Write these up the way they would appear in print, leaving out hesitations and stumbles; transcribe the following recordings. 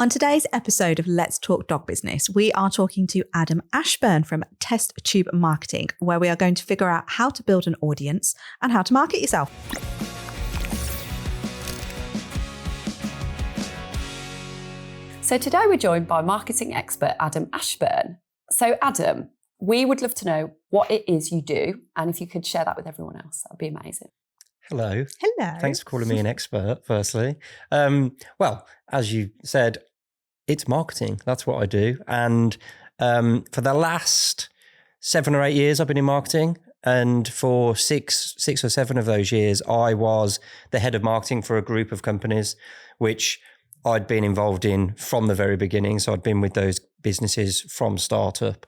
On today's episode of Let's Talk Dog Business, we are talking to Adam Ashburn from Test Tube Marketing, where we are going to figure out how to build an audience and how to market yourself. So today we're joined by marketing expert Adam Ashburn. So Adam, we would love to know what it is you do, and if you could share that with everyone else, that would be amazing. Hello. Hello. Thanks for calling me an expert, firstly. Well, as you said, it's marketing. That's what I do. And for the last 7 or 8 years, I've been in marketing. And for six or seven of those years, I was the head of marketing for a group of companies, which I'd been involved in from the very beginning. So I'd been with those businesses from startup,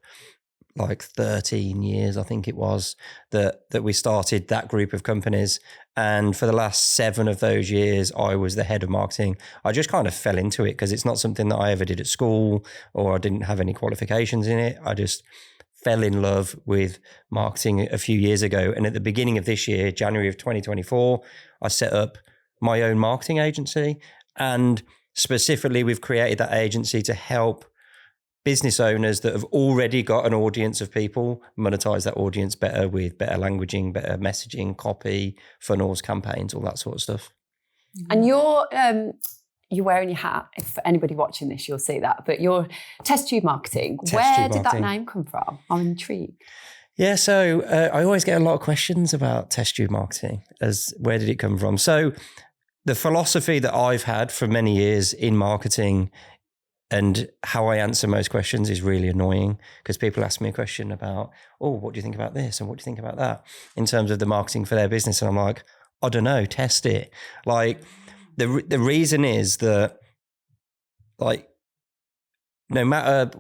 like 13 years, I think it was, that we started that group of companies. And for the last 7 of those years, I was the head of marketing. I just kind of fell into it because it's not something that I ever did at school, or I didn't have any qualifications in it. I just fell in love with marketing a few years ago. And at the beginning of this year, January of 2024, I set up my own marketing agency. And specifically, we've created that agency to help business owners that have already got an audience of people monetize that audience better with better languaging, better messaging, copy, funnels, campaigns, all that sort of stuff. And you're wearing your hat. If anybody watching this, you'll see that. But you're Test Tube Marketing. Where did that name come from? I'm intrigued. Yeah, so I always get a lot of questions about Test Tube Marketing, as where did it come from? So the philosophy that I've had for many years in marketing and how I answer most questions is really annoying, because people ask me a question about, oh, what do you think about this? And what do you think about that in terms of the marketing for their business? And I'm like, I don't know, test it. Like the reason is that, like, no matter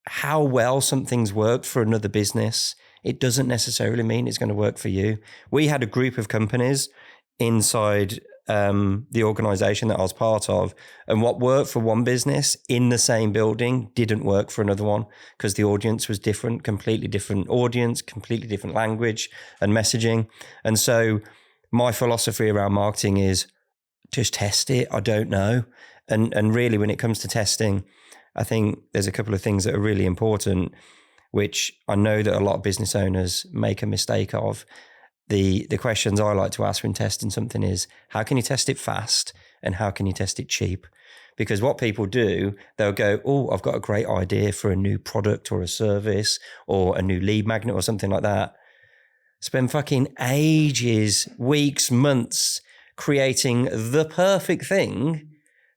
how well something's worked for another business, it doesn't necessarily mean it's going to work for you. We had a group of companies inside the organization that I was part of, and what worked for one business in the same building didn't work for another one, because the audience was different, completely different audience, completely different language and messaging. And so my philosophy around marketing is just test it. I don't know. And really, when it comes to testing, I think there's a couple of things that are really important, which I know that a lot of business owners make a mistake of. The questions I like to ask when testing something is, how can you test it fast and how can you test it cheap? Because what people do, they'll go, oh, I've got a great idea for a new product or a service or a new lead magnet or something like that. Spend fucking ages, weeks, months creating the perfect thing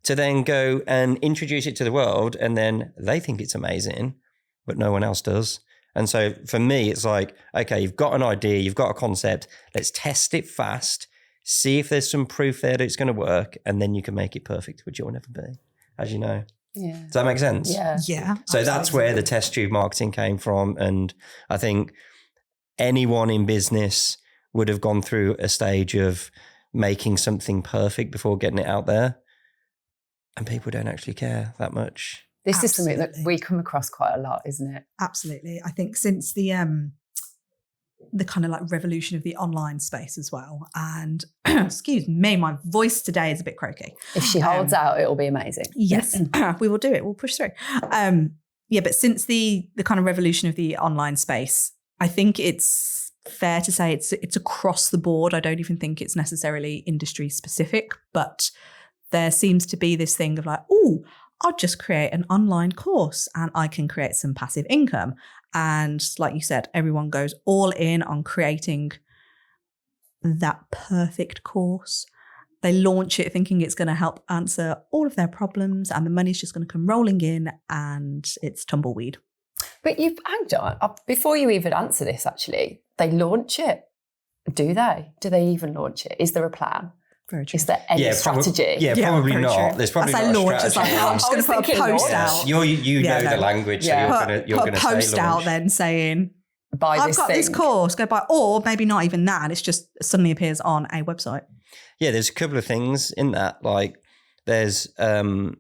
to then go and introduce it to the world, and then they think it's amazing, but no one else does. And so for me, it's like, okay, you've got an idea, you've got a concept, let's test it fast, see if there's some proof there that it's going to work, and then you can make it perfect, which you'll never be, as you know. Yeah. Does that make sense? Yeah. Yeah. So that's where the test tube marketing came from. And I think anyone in business would have gone through a stage of making something perfect before getting it out there. And people don't actually care that much. This is something that we come across quite a lot, isn't it? Absolutely. I think since the kind of like revolution of the online space as well. And excuse me, my voice today is a bit croaky. If she holds out, it'll be amazing. Yes, we will do it. We'll push through. Yeah, but since the kind of revolution of the online space, I think it's fair to say it's across the board. I don't even think it's necessarily industry specific, but there seems to be this thing of like, oh, I'll just create an online course and I can create some passive income. And like you said, everyone goes all in on creating that perfect course. They launch it thinking it's going to help answer all of their problems and the money's just going to come rolling in and it's tumbleweed. But you've hang on, before you even answer this, actually, they launch it. Do they? Do they even launch it? Is there a plan? Very true. Is there any strategy? Probably not. True. There's probably not a strategy. It's like, I'm just going to put a post out. You know the language, so you're going to say post out then saying, I've got this course, go buy, or maybe not even that, and it's just suddenly appears on a website. Yeah, there's a couple of things in that. Like there's 2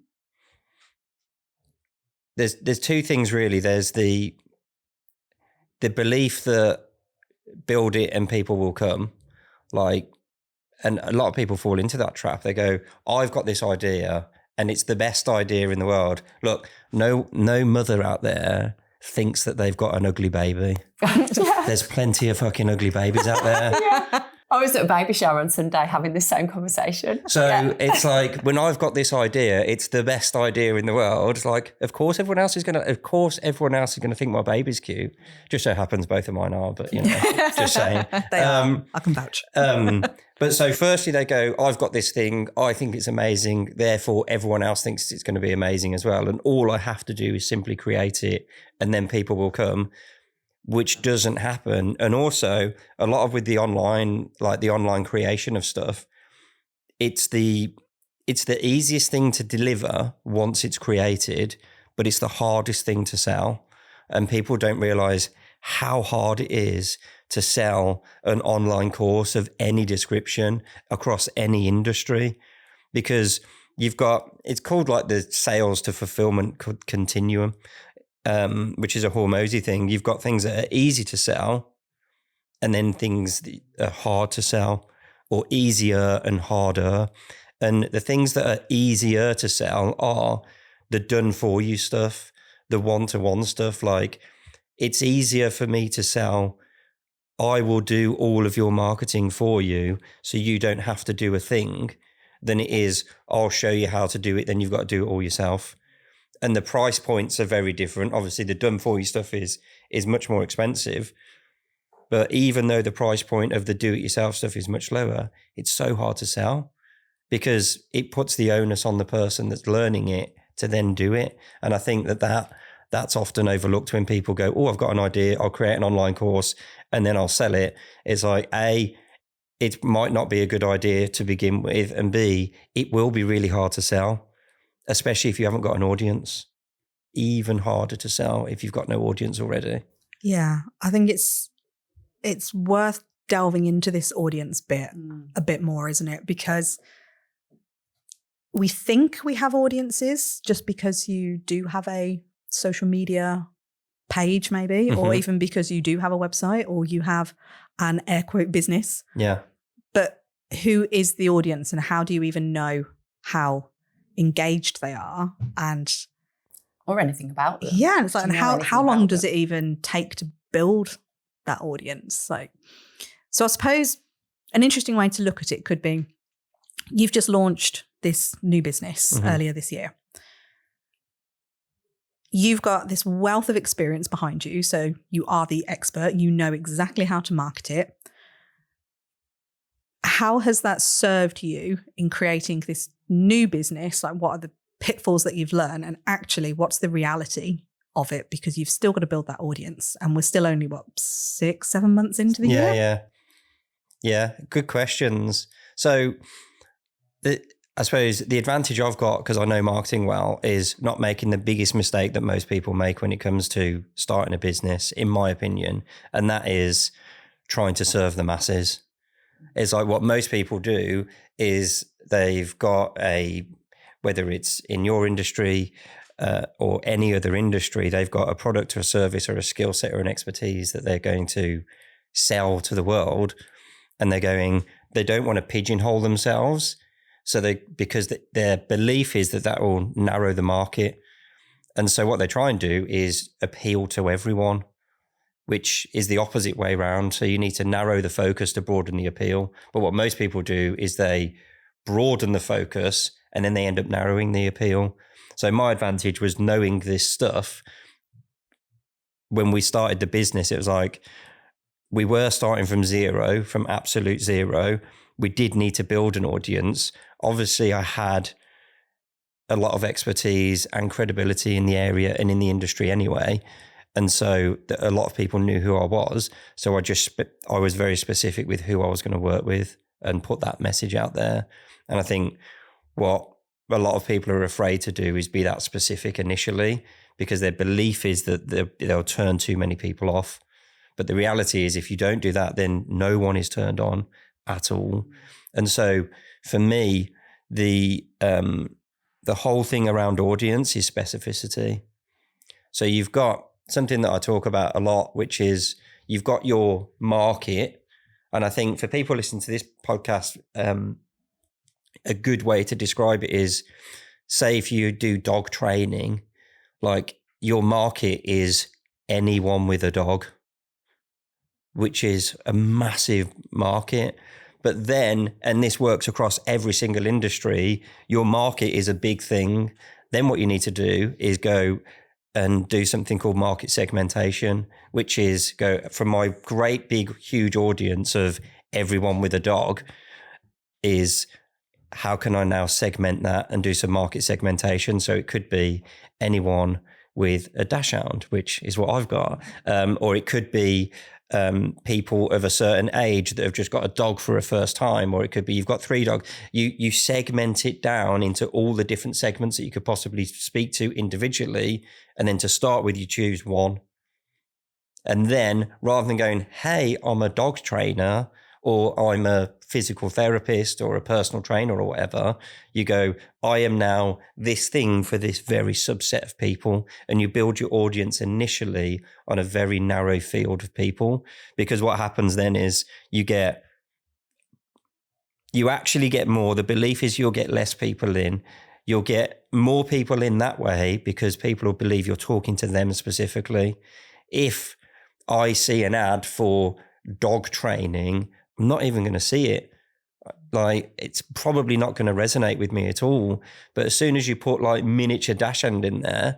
things really. There's the belief that build it and people will come. Like, and a lot of people fall into that trap. They go, I've got this idea and it's the best idea in the world. Look, no mother out there thinks that they've got an ugly baby. There's plenty of fucking ugly babies out there. I was at a baby shower on Sunday having this same conversation. So it's like, when I've got this idea, it's the best idea in the world. It's like, of course everyone else is going to think my baby's cute. Just so happens both of mine are, but just saying. They are. I can vouch. But so firstly they go, I've got this thing, I think it's amazing, therefore everyone else thinks it's going to be amazing as well. And all I have to do is simply create it, and then people will come, which doesn't happen. And also a lot of with the online, like the online creation of stuff, it's the easiest thing to deliver once it's created, but it's the hardest thing to sell. And people don't realize how hard it is to sell an online course of any description across any industry, because it's called like the sales to fulfillment continuum, which is a Hormozy thing. You've got things that are easy to sell, and then things that are hard to sell, or easier and harder. And the things that are easier to sell are the done for you stuff, the one-to-one stuff. Like, it's easier for me to sell, I will do all of your marketing for you so you don't have to do a thing, than it is, I'll show you how to do it, then you've got to do it all yourself. And the price points are very different. Obviously, the done for you stuff is much more expensive. But even though the price point of the do-it-yourself stuff is much lower, it's so hard to sell, because it puts the onus on the person that's learning it to then do it. And I think that's often overlooked when people go, oh, I've got an idea, I'll create an online course and then I'll sell it. It's like, A, it might not be a good idea to begin with, and B, it will be really hard to sell, especially if you haven't got an audience. Even harder to sell if you've got no audience already. Yeah, I think it's worth delving into this audience bit a bit more, isn't it? Because we think we have audiences just because you do have a social media page maybe, or even because you do have a website, or you have an air quote business. Yeah. But who is the audience, and how do you even know how engaged they are, or anything about them? Yeah, it's like, and how long does it even take to build that audience? Like, so I suppose an interesting way to look at it could be, you've just launched this new business earlier this year. You've got this wealth of experience behind you, so you are the expert. You know exactly how to market it. How has that served you in creating this new business? Like, what are the pitfalls that you've learned, and actually what's the reality of it? Because you've still got to build that audience, and we're still only 6-7 months into the year. Yeah, good questions. So I suppose the advantage I've got, because I know marketing well, is not making the biggest mistake that most people make when it comes to starting a business, in my opinion, and that is trying to serve the masses. It's like, what most people do is they've got whether it's in your industry or any other industry, they've got a product or a service or a skill set or an expertise that they're going to sell to the world, and they don't want to pigeonhole themselves. So because their belief is that will narrow the market. And so what they try and do is appeal to everyone, which is the opposite way around. So you need to narrow the focus to broaden the appeal. But what most people do is they broaden the focus and then they end up narrowing the appeal. So my advantage was knowing this stuff. When we started the business, it was like, we were starting from zero, from absolute zero. We did need to build an audience. Obviously, I had a lot of expertise and credibility in the area and in the industry anyway. And so a lot of people knew who I was. So I was very specific with who I was going to work with and put that message out there. And I think what a lot of people are afraid to do is be that specific initially, because their belief is that they'll turn too many people off. But the reality is, if you don't do that, then no one is turned on at all. And so for me, the whole thing around audience is specificity. So you've got something that I talk about a lot, which is you've got your market. And I think for people listening to this podcast, a good way to describe it is say if you do dog training, like your market is anyone with a dog, which is a massive market. But then, and this works across every single industry, your market is a big thing. Then what you need to do is go and do something called market segmentation, which is go from my great big huge audience of everyone with a dog, is how can I now segment that and do some market segmentation? So it could be anyone with a dachshund, which is what I've got, or it could be people of a certain age that have just got a dog for a first time, or it could be you've got 3 dogs. You segment it down into all the different segments that you could possibly speak to individually, and then to start with, you choose one. And then rather than going, hey, I'm a dog trainer, or I'm a physical therapist or a personal trainer or whatever, you go, I am now this thing for this very subset of people. And you build your audience initially on a very narrow field of people, because what happens then is you actually get more. The belief is you'll get less people in. You'll get more people in that way because people will believe you're talking to them specifically. If I see an ad for dog training, I'm not even going to see it. Like, it's probably not going to resonate with me at all. But as soon as you put like miniature dachshund in there,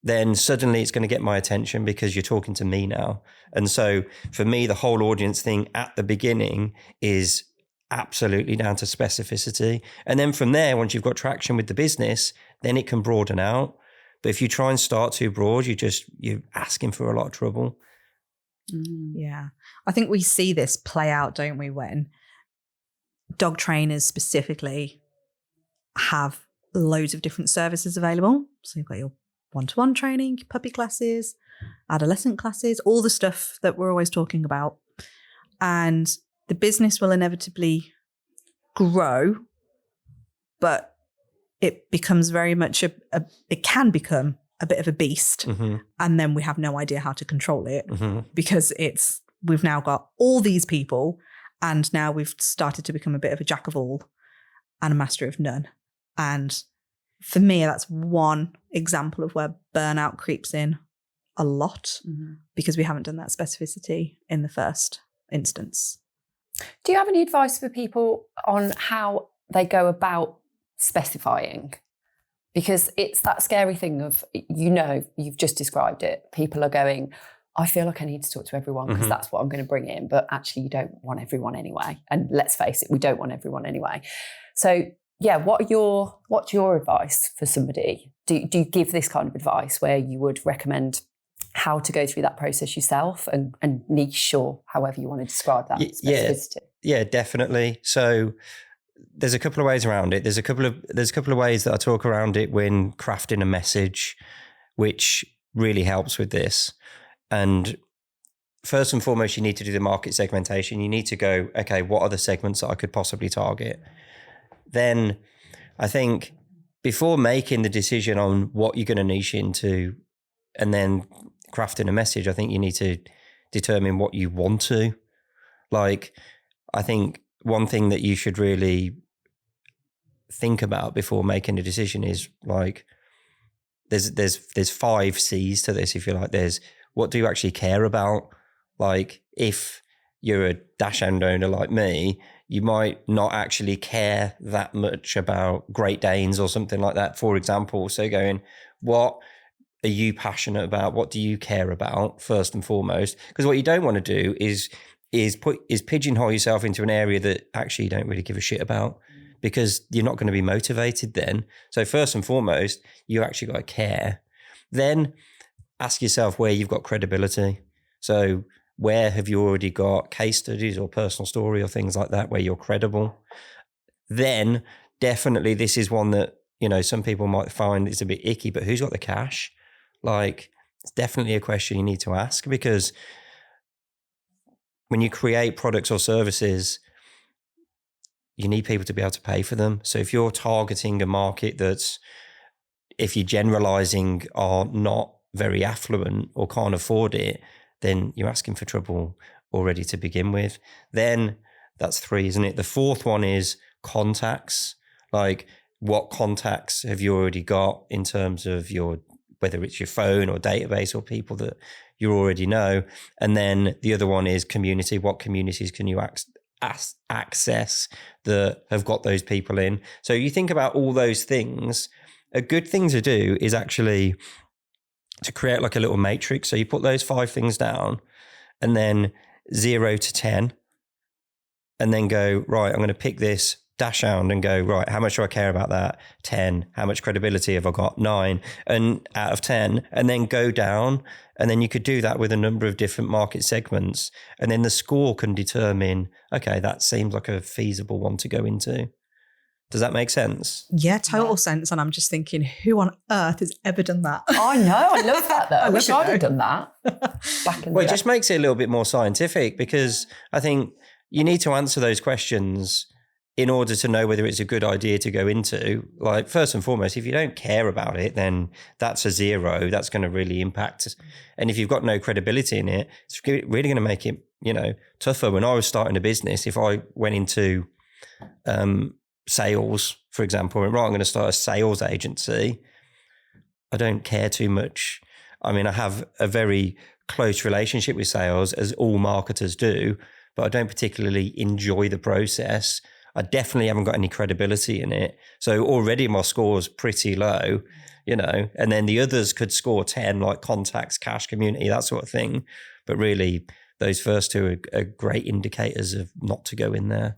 then suddenly it's going to get my attention because you're talking to me now. And so for me, the whole audience thing at the beginning is absolutely down to specificity. And then from there, once you've got traction with the business, then it can broaden out. But if you try and start too broad, you're asking for a lot of trouble. Yeah. I think we see this play out, don't we, when dog trainers specifically have loads of different services available. So you've got your one-to-one training, puppy classes, adolescent classes, all the stuff that we're always talking about. And the business will inevitably grow, but it becomes very much it can become a bit of a beast. Mm-hmm. And then we have no idea how to control it because we've now got all these people, and now we've started to become a bit of a jack of all and a master of none. And for me, that's one example of where burnout creeps in a lot because we haven't done that specificity in the first instance. Do you have any advice for people on how they go about specifying? Because it's that scary thing of, you've just described it. People are going, I feel like I need to talk to everyone because that's what I'm going to bring in. But actually, you don't want everyone anyway. And let's face it, we don't want everyone anyway. So yeah, what's your advice for somebody? Do you give this kind of advice where you would recommend how to go through that process yourself and niche, or however you want to describe that specificity? Yeah, definitely. So there's a couple of ways around it. There's a couple of ways that I talk around it when crafting a message, which really helps with this. And first and foremost, you need to do the market segmentation. You need to go, okay, what are the segments that I could possibly target? Then I think before making the decision on what you're going to niche into and then crafting a message, I think you need to determine what you want to. Like, I think one thing that you should really think about before making a decision is like, there's 5 C's to this, if you like. There's what do you actually care about? Like, if you're a dachshund owner like me, you might not actually care that much about Great Danes or something like that, for example. So going, what are you passionate about? What do you care about first and foremost? Because what you don't want to do is pigeonhole yourself into an area that actually you don't really give a shit about, because you're not going to be motivated then. So first and foremost, you actually got to care. Then ask yourself where you've got credibility. So where have you already got case studies or personal story or things like that where you're credible? Then definitely this is one that, some people might find it's a bit icky, but who's got the cash? Like, it's definitely a question you need to ask, because when you create products or services, you need people to be able to pay for them. So if you're targeting a market that's, if you're generalizing, are not very affluent or can't afford it, then you're asking for trouble already to begin with. Then that's 3, isn't it? The 4th one is contacts. Like, what contacts have you already got in terms of whether it's your phone or database or people that you already know. And then the other one is community. What communities can you access that have got those people in? So you think about all those things. A good thing to do is actually to create like a little matrix. So you put those 5 things down and then 0 to 10, and then go, right, I'm going to pick this dash down and go, right, how much do I care about that? 10. How much credibility have I got? 9. And out of 10, and then go down. And then you could do that with a number of different market segments. And then the score can determine, okay, that seems like a feasible one to go into. Does that make sense? Yeah, total sense. And I'm just thinking, who on earth has ever done that? I know. I love that though. I wish I'd have done that back in the day. It just makes it a little bit more scientific, because I think you need to answer those questions in order to know whether it's a good idea to go into. Like, first and foremost, if you don't care about it, then that's a 0. That's going to really impact. And if you've got no credibility in it, it's really going to make it, tougher. When I was starting a business, if I went into sales, for example, and right, I'm going to start a sales agency, I don't care too much. I mean, I have a very close relationship with sales, as all marketers do, but I don't particularly enjoy the process. I definitely haven't got any credibility in it. So already my score is pretty low, and then the others could score 10, like contacts, cash, community, that sort of thing. But really, those first 2 are great indicators of not to go in there.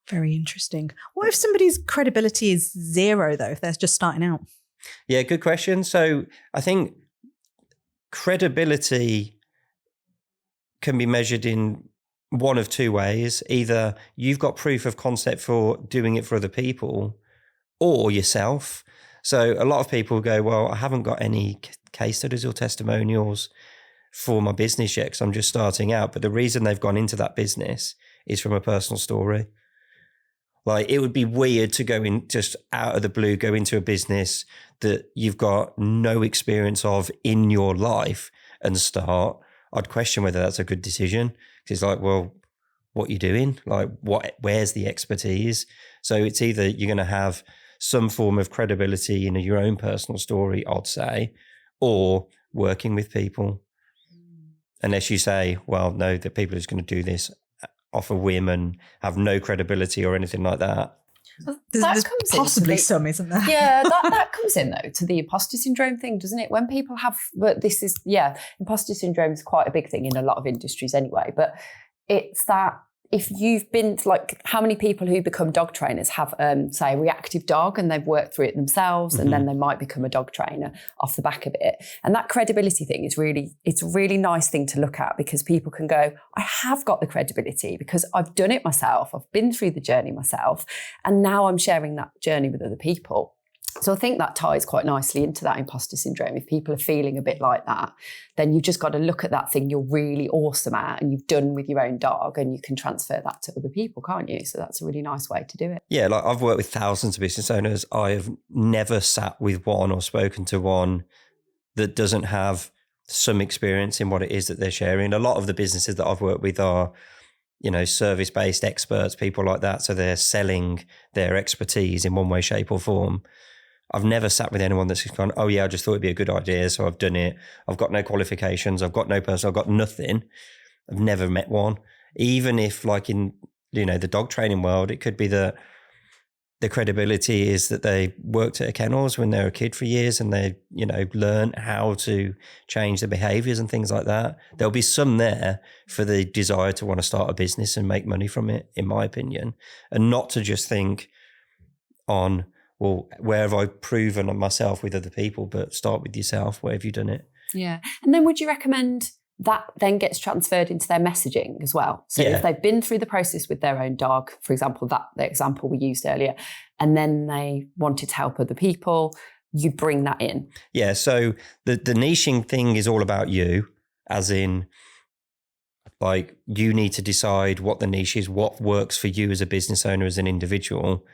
Very interesting. What if somebody's credibility is 0, though, if they're just starting out? Yeah, good question. So I think credibility can be measured in one of 2 ways. Either you've got proof of concept for doing it for other people, or yourself. So a lot of people go, well, I haven't got any case studies or testimonials for my business yet because I'm just starting out. But the reason they've gone into that business is from a personal story. Like, it would be weird to go in just out of the blue, go into a business that you've got no experience of in your life and start. I'd question whether that's a good decision. Because it's like, well, what are you doing? Like, where's the expertise? So it's either you're going to have some form of credibility in your own personal story, I'd say, or working with people. Unless you say, well, no, the people are just going to do this off a whim and have no credibility or anything like that. There's possibly some, isn't there? Yeah, that comes in though to the imposter syndrome thing, doesn't it? When people have, but this is, imposter syndrome is quite a big thing in a lot of industries anyway, but it's that if you've been, like, how many people who become dog trainers have, say, a reactive dog and they've worked through it themselves, and then they might become a dog trainer off the back of it. And that credibility thing is it's a really nice thing to look at, because people can go, I have got the credibility because I've done it myself. I've been through the journey myself. And now I'm sharing that journey with other people. So I think that ties quite nicely into that imposter syndrome. If people are feeling a bit like that, then you've just got to look at that thing you're really awesome at and you've done with your own dog, and you can transfer that to other people, can't you? So that's a really nice way to do it. Yeah, like, I've worked with thousands of business owners. I have never sat with one or spoken to one that doesn't have some experience in what it is that they're sharing. A lot of the businesses that I've worked with are, service-based experts, people like that. So they're selling their expertise in one way, shape or form. I've never sat with anyone that's gone, oh yeah, I just thought it'd be a good idea, so I've done it. I've got no qualifications. I've got no person. I've got nothing. I've never met one. Even if, like, in, the dog training world, it could be that the credibility is that they worked at a kennels when they were a kid for years and they, learned how to change their behaviors and things like that. There'll be some there for the desire to want to start a business and make money from it, in my opinion, and not to just think on, well, where have I proven on myself with other people, but start with yourself. Where have you done it? Yeah. And then would you recommend that then gets transferred into their messaging as well? So if they've been through the process with their own dog, for example, the example we used earlier, and then they wanted to help other people, you bring that in. Yeah. So the niching thing is all about you, as in, like, you need to decide what the niche is, what works for you as a business owner, as an individual.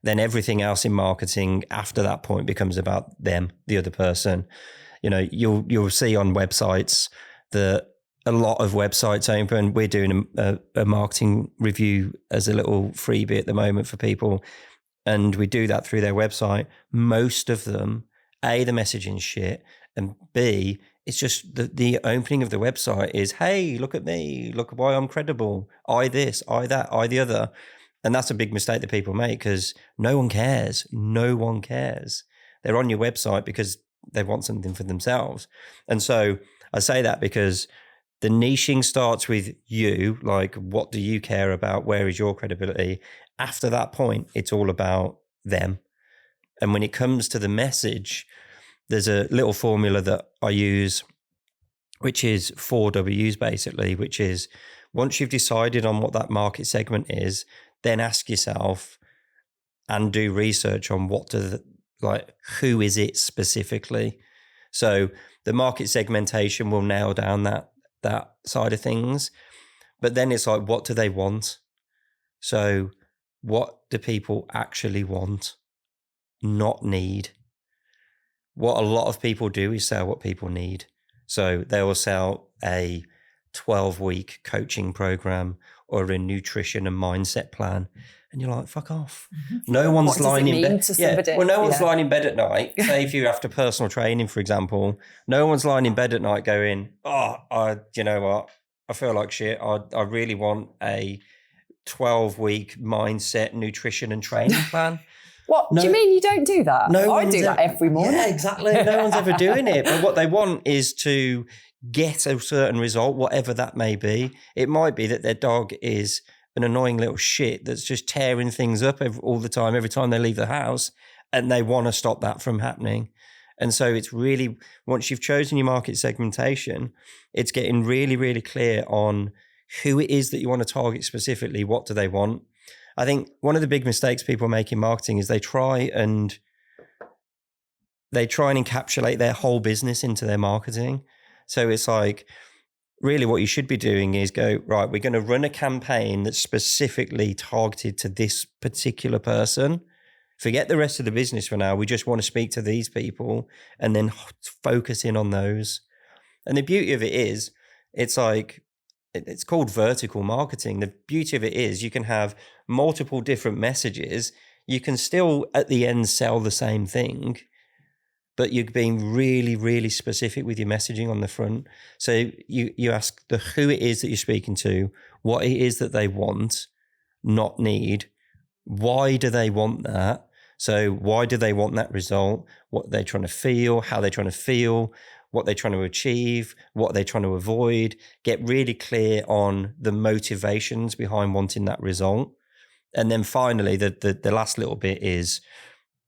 Then everything else in marketing after that point becomes about them, the other person. You'll see on websites that a lot of websites open. We're doing a marketing review as a little freebie at the moment for people. and we do that through their website, most of them, A, the messaging's shit, and B, it's just the opening of the website is, hey, look at me, look why I'm credible, I this, I that, I the other. And that's a big mistake that people make, because no one cares. No one cares. They're on your website because they want something for themselves. And so I say that because the niching starts with you, like, what do you care about? Where is your credibility? After that point, it's all about them. And when it comes to the message, there's a little formula that I use, which is 4 W's basically, which is once you've decided on what that market segment is, then ask yourself and do research on who is it specifically? So the market segmentation will nail down that side of things. But then it's like, what do they want? So what do people actually want, not need? What a lot of people do is sell what people need. So they will sell a 12-week coaching program or a nutrition and mindset plan. And you're like, fuck off. No one's lying in bed. No one's lying in bed at night. Say if you're after personal training, for example, no one's lying in bed at night going, you know what? I feel like shit. I really want a 12-week mindset, nutrition and training plan. What? Do you mean you don't do that? I do that every morning. Yeah, exactly. No one's ever doing it. But what they want is to get a certain result, whatever that may be. It might be that their dog is an annoying little shit that's just tearing things up all the time, every time they leave the house, and they want to stop that from happening. And so it's really, once you've chosen your market segmentation, it's getting really, really clear on who it is that you want to target specifically. What do they want? I think one of the big mistakes people make in marketing is they try and encapsulate their whole business into their marketing. So it's like, really what you should be doing is go, right, we're going to run a campaign that's specifically targeted to this particular person. Forget the rest of the business for now. We just want to speak to these people and then focus in on those. And the beauty of it is, it's like, it's called vertical marketing. The beauty of it is you can have multiple different messages. You can still at the end sell the same thing, but you're being really, really specific with your messaging on the front. So you ask who it is that you're speaking to, what it is that they want, not need. Why do they want that? So why do they want that result? What they're trying to feel, how they're trying to feel, what they're trying to achieve, what they're trying to avoid. Get really clear on the motivations behind wanting that result. And then finally, the last little bit is,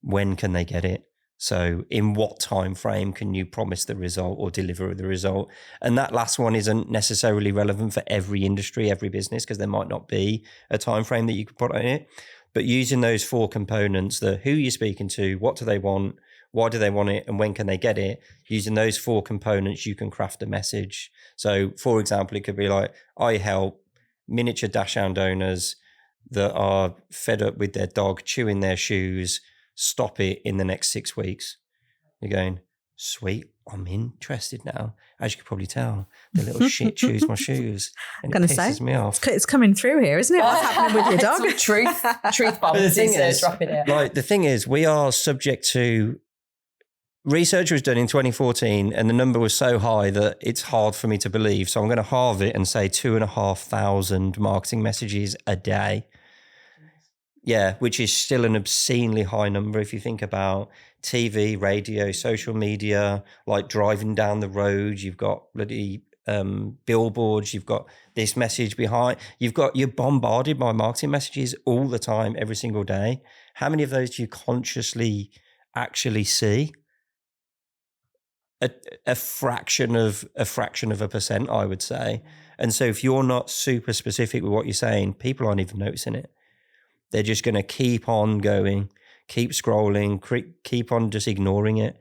when can they get it? So in what time frame can you promise the result or deliver the result? And that last one isn't necessarily relevant for every industry, every business, because there might not be a time frame that you could put on it. But using those 4 components, the who you're speaking to, what do they want, why do they want it, and when can they get it? Using those 4 components, you can craft a message. So for example, it could be like, I help miniature dachshund owners that are fed up with their dog chewing their shoes stop it in the next 6 weeks. You're going, sweet, I'm interested now. As you can probably tell, the little shit chews my shoes and it pisses me off. It's coming through here, isn't it? What's happening with your dog? Truth bombs. The thing is, dropping it. like, the thing is, we are subject to, research was done in 2014 and the number was so high that it's hard for me to believe. So I'm going to halve it and say 2,500 marketing messages a day. Yeah, which is still an obscenely high number if you think about TV, radio, social media, like driving down the road, you've got bloody billboards, you've got this message behind, you're bombarded by marketing messages all the time, every single day. How many of those do you consciously actually see? A fraction of a percent, I would say. And so if you're not super specific with what you're saying, people aren't even noticing it. They're just going to keep on going, keep scrolling, keep on just ignoring it.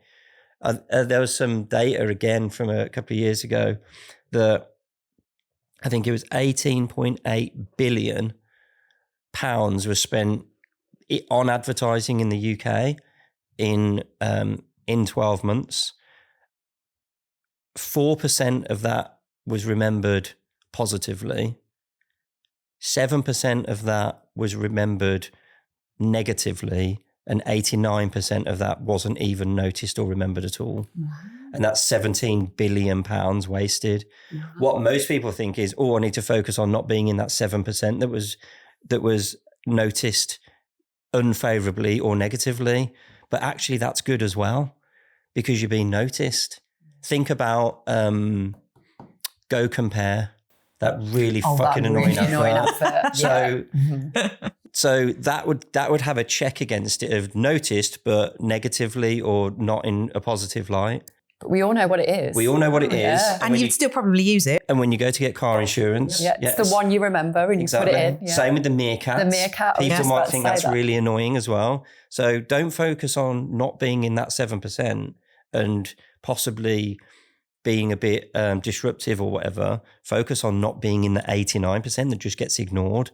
There was some data again from a couple of years ago that I think it was 18.8 billion pounds was spent on advertising in the UK in 12 months. 4% of that was remembered positively. 7% of that was remembered negatively, and 89% of that wasn't even noticed or remembered at all. And that's £17 billion wasted. What most people think is, I need to focus on not being in that 7% that was noticed unfavorably or negatively. But actually that's good as well, because you're being noticed. Think about Go Compare, that really fucking annoying advert. So that would have a check against it of noticed, but negatively or not in a positive light. But we all know what it is. We all know what it is. And you'd still probably use it. And when you go to get car insurance. It's the one you remember and you put it in. Yeah. Same with the meerkats. The meerkat. People might think that's really annoying as well. So don't focus on not being in that 7% and possibly being a bit disruptive or whatever. Focus on not being in the 89% that just gets ignored.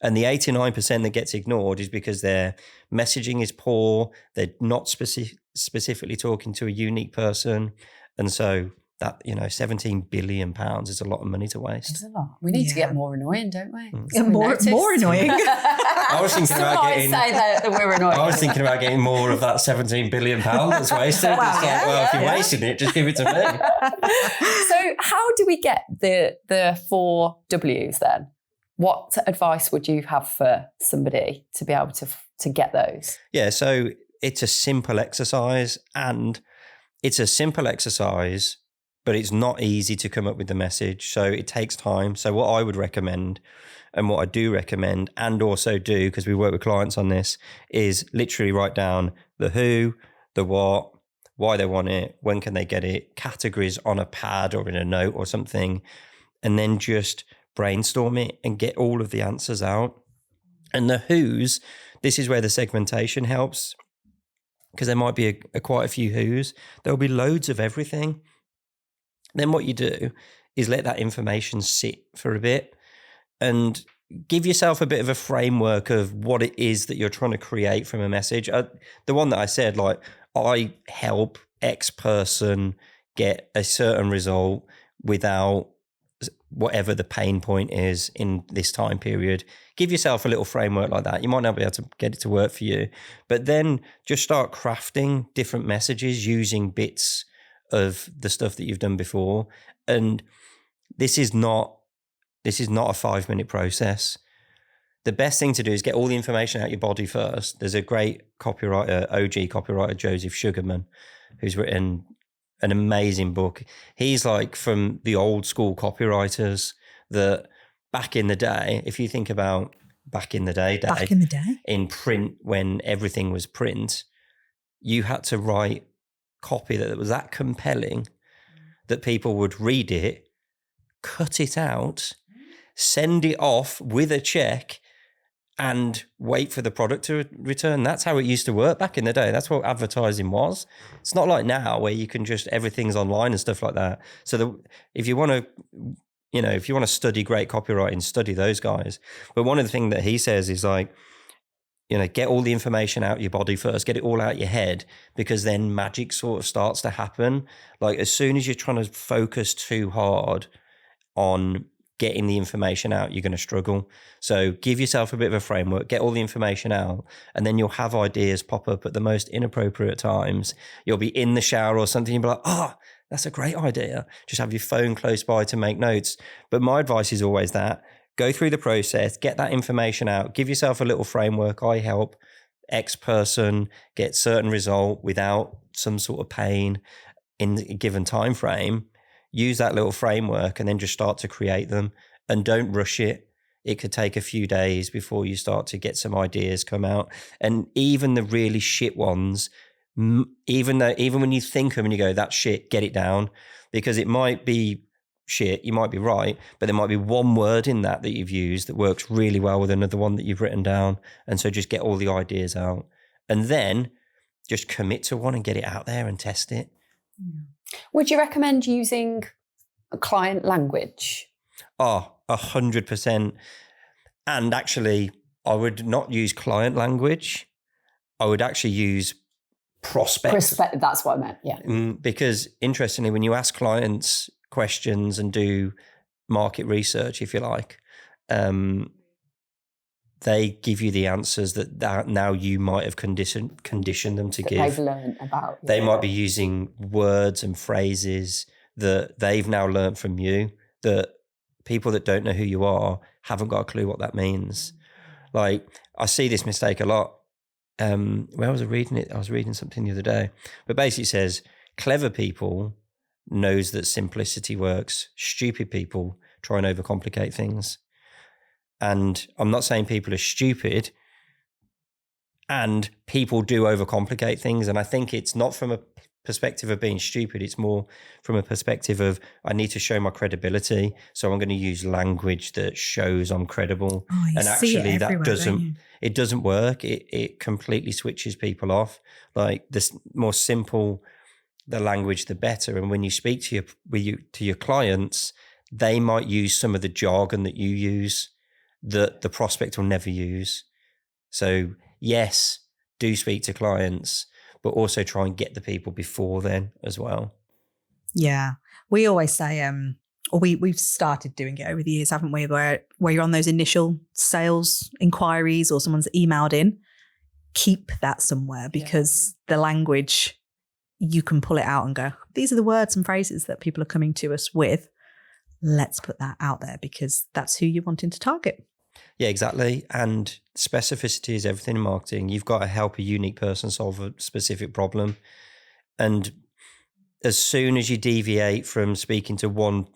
And the 89% that gets ignored is because their messaging is poor. They're not specifically talking to a unique person. And so that, £17 billion is a lot of money to waste. It's a lot. We need to get more annoying, don't we? More annoying. I was thinking about getting... say that we're annoying. I was thinking about getting more of that £17 billion that's wasted. If you're wasting it, just give it to me. So how do we get the 4 Ws then? What advice would you have for somebody to be able to get those? Yeah, so it's a simple exercise, but it's not easy to come up with the message. So it takes time. So what I would recommend, and what I do recommend and also do, because we work with clients on this, is literally write down the who, the what, why they want it, when can they get it, categories on a pad or in a note or something, and then just brainstorm it and get all of the answers out. And the who's, this is where the segmentation helps, because there might be quite a few who's. There'll be loads of everything. Then what you do is let that information sit for a bit and give yourself a bit of a framework of what it is that you're trying to create from a message. The one that I said, like, I help X person get a certain result without whatever the pain point is in this time period. Give yourself a little framework like that. You might not be able to get it to work for you, but then just start crafting different messages using bits of the stuff that you've done before. And this is not a 5-minute process. The best thing to do is get all the information out your body first. There's a great copywriter, OG copywriter, Joseph Sugarman, who's written an amazing book. He's like from the old school copywriters that back in the day, if you think about back in the day, in print, when everything was print, you had to write copy that was that compelling that people would read it, cut it out, send it off with a check, and wait for the product to return. That's how it used to work back in the day. That's what advertising was. It's not like now where you can just, everything's online and stuff like that. So if you want to study great copywriting, study those guys. But one of the things that he says is like, get all the information out your body first, get it all out your head, because then magic sort of starts to happen. Like as soon as you're trying to focus too hard on getting the information out, you're going to struggle. So give yourself a bit of a framework, get all the information out, and then you'll have ideas pop up at the most inappropriate times. You'll be in the shower or something, you'll be like, that's a great idea. Just have your phone close by to make notes. But my advice is always that. Go through the process, get that information out, give yourself a little framework. I help X person get certain result without some sort of pain in a given time frame. Use that little framework and then just start to create them, and don't rush it. It could take a few days before you start to get some ideas come out. And even the really shit ones, even when you think of them and you go, that's shit, get it down, because it might be shit, you might be right, but there might be one word in that you've used that works really well with another one that you've written down. And so just get all the ideas out and then just commit to one and get it out there and test it. Would you recommend using a client language? 100%. And actually, I would not use client language. I would actually use prospect. That's what I meant, yeah. Because interestingly, when you ask clients questions and do market research, if you like, they give you the answers that now you might have conditioned them to give. They've learned about. They might be using words and phrases that they've now learned from you, that people that don't know who you are haven't got a clue what that means. Like, I see this mistake a lot. Where was I reading it? I was reading something the other day, but basically it says clever people knows that simplicity works. Stupid people try and overcomplicate things. And I'm not saying people are stupid, and people do overcomplicate things. And I think it's not from a perspective of being stupid. It's more from a perspective of, I need to show my credibility. So I'm going to use language that shows I'm credible. And actually that doesn't work. It completely switches people off. Like, the more simple the language, the better. And when you speak to your clients, they might use some of the jargon that you use that the prospect will never use. So yes, do speak to clients, but also try and get the people before then as well. Yeah. We always say, or we've started doing it over the years, haven't we? Where you're on those initial sales inquiries or someone's emailed in, keep that somewhere, because the language, you can pull it out and go, these are the words and phrases that people are coming to us with. Let's put that out there, because that's who you're wanting to target. Yeah, exactly. And specificity is everything in marketing. You've got to help a unique person solve a specific problem. And as soon as you deviate from speaking to one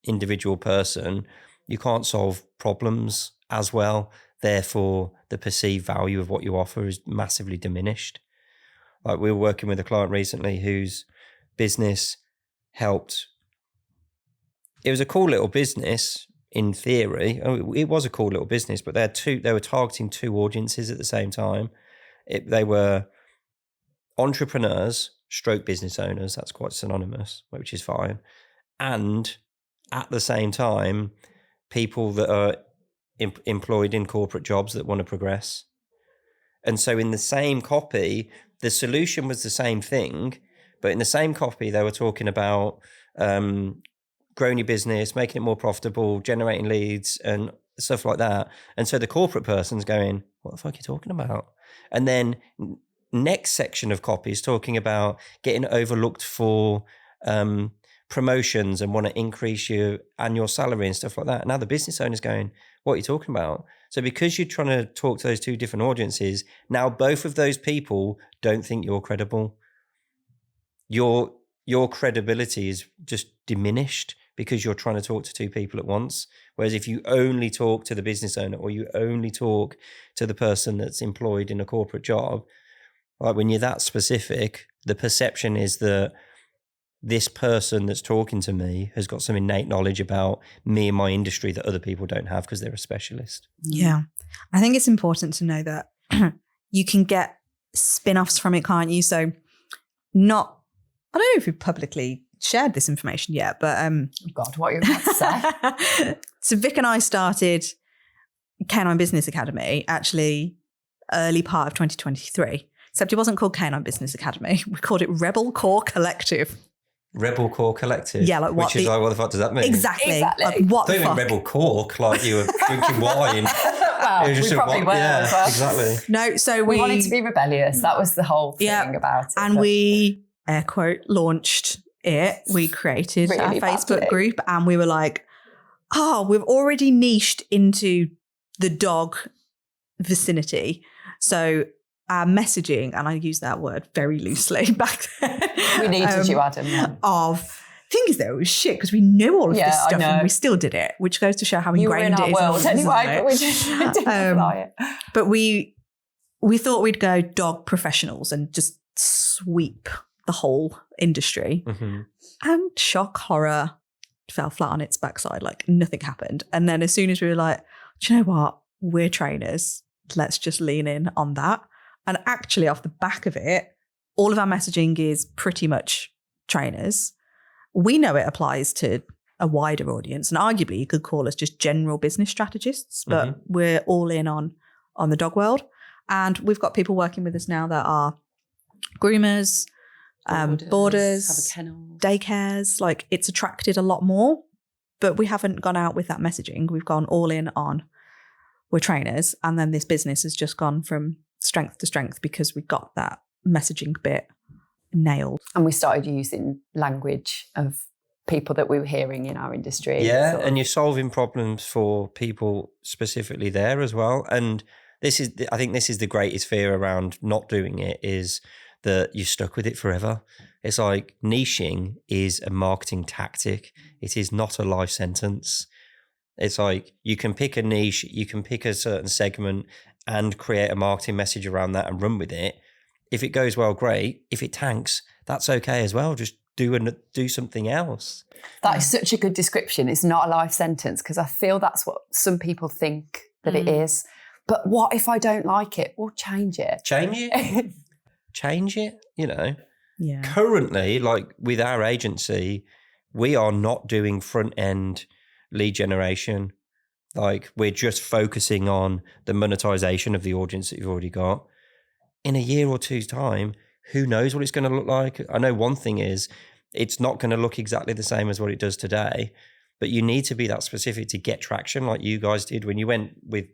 individual person, you can't solve problems as well. Therefore, the perceived value of what you offer is massively diminished. Like, we were working with a client recently whose business helped. It was a cool little business in theory. It was a cool little business, but they were targeting two audiences at the same time. They were entrepreneurs / business owners. That's quite synonymous, which is fine. And at the same time, people that are employed in corporate jobs that want to progress. And so in the same copy, the solution was the same thing, but in the same copy, they were talking about growing your business, making it more profitable, generating leads and stuff like that. And so the corporate person's going, what the fuck are you talking about? And then next section of copy is talking about getting overlooked for promotions and want to increase your annual salary and stuff like that. Now the business owner's going, what are you talking about? So because you're trying to talk to those two different audiences, now both of those people don't think you're credible. Your credibility is just diminished because you're trying to talk to two people at once. Whereas if you only talk to the business owner, or you only talk to the person that's employed in a corporate job, like, when you're that specific, the perception is that this person that's talking to me has got some innate knowledge about me and my industry that other people don't have because they're a specialist. Yeah. I think it's important to know that you can get spin-offs from it, can't you? So I don't know if we've publicly shared this information yet, but oh God, what are you about to say? So Vic and I started Canine Business Academy actually early part of 2023, except it wasn't called Canine Business Academy. We called it Rebel Core Collective. Rebel Core Collective? Yeah, like what? Which is like, what the fuck does that mean? Exactly. Like, what the fuck? Rebel Cork, like you were drinking wine. Well, we probably were. Yeah, but exactly. No, so we wanted to be rebellious. That was the whole thing about it. And we, air quote, launched it. We created Really our Facebook badly. group, and we were like, we've already niched into the dog vicinity. So our messaging, and I use that word very loosely back then. We needed you, Adam. Thing is, though, it was shit because we knew all of this stuff I know. and we still did it, which goes to show how You were in ingrained it our is. world anyway, but we just didn't apply it. But we thought we'd go dog professionals and just sweep the whole industry. Mm-hmm. And shock, horror, fell flat on its backside. Like, nothing happened. And then as soon as we were like, do you know what? We're trainers. Let's just lean in on that. And actually, off the back of it, all of our messaging is pretty much trainers. We know it applies to a wider audience, and arguably you could call us just general business strategists, but we're all in on the dog world. And we've got people working with us now that are groomers, boarders, daycares. Like, it's attracted a lot more, but we haven't gone out with that messaging. We've gone all in on we're trainers. And then this business has just gone from strength to strength because we got that messaging bit nailed. And we started using language of people that we were hearing in our industry. Yeah, and you're solving problems for people specifically there as well. And I think this is the greatest fear around not doing it, is that you're stuck with it forever. It's like niching is a marketing tactic. It is not a life sentence. It's like you can pick a niche, you can pick a certain segment and create a marketing message around that and run with it. If it goes well, great. If it tanks, that's okay as well. Just do something else. That is such a good description. It's not a life sentence, because I feel that's what some people think that it is. But what if I don't like it? Well, change it. Change it. Change it, Yeah. Currently, like with our agency, we are not doing front end lead generation. Like, we're just focusing on the monetization of the audience that you've already got. In a year or two's time, who knows what it's going to look like? I know one thing is it's not going to look exactly the same as what it does today, but you need to be that specific to get traction, like you guys did when you went with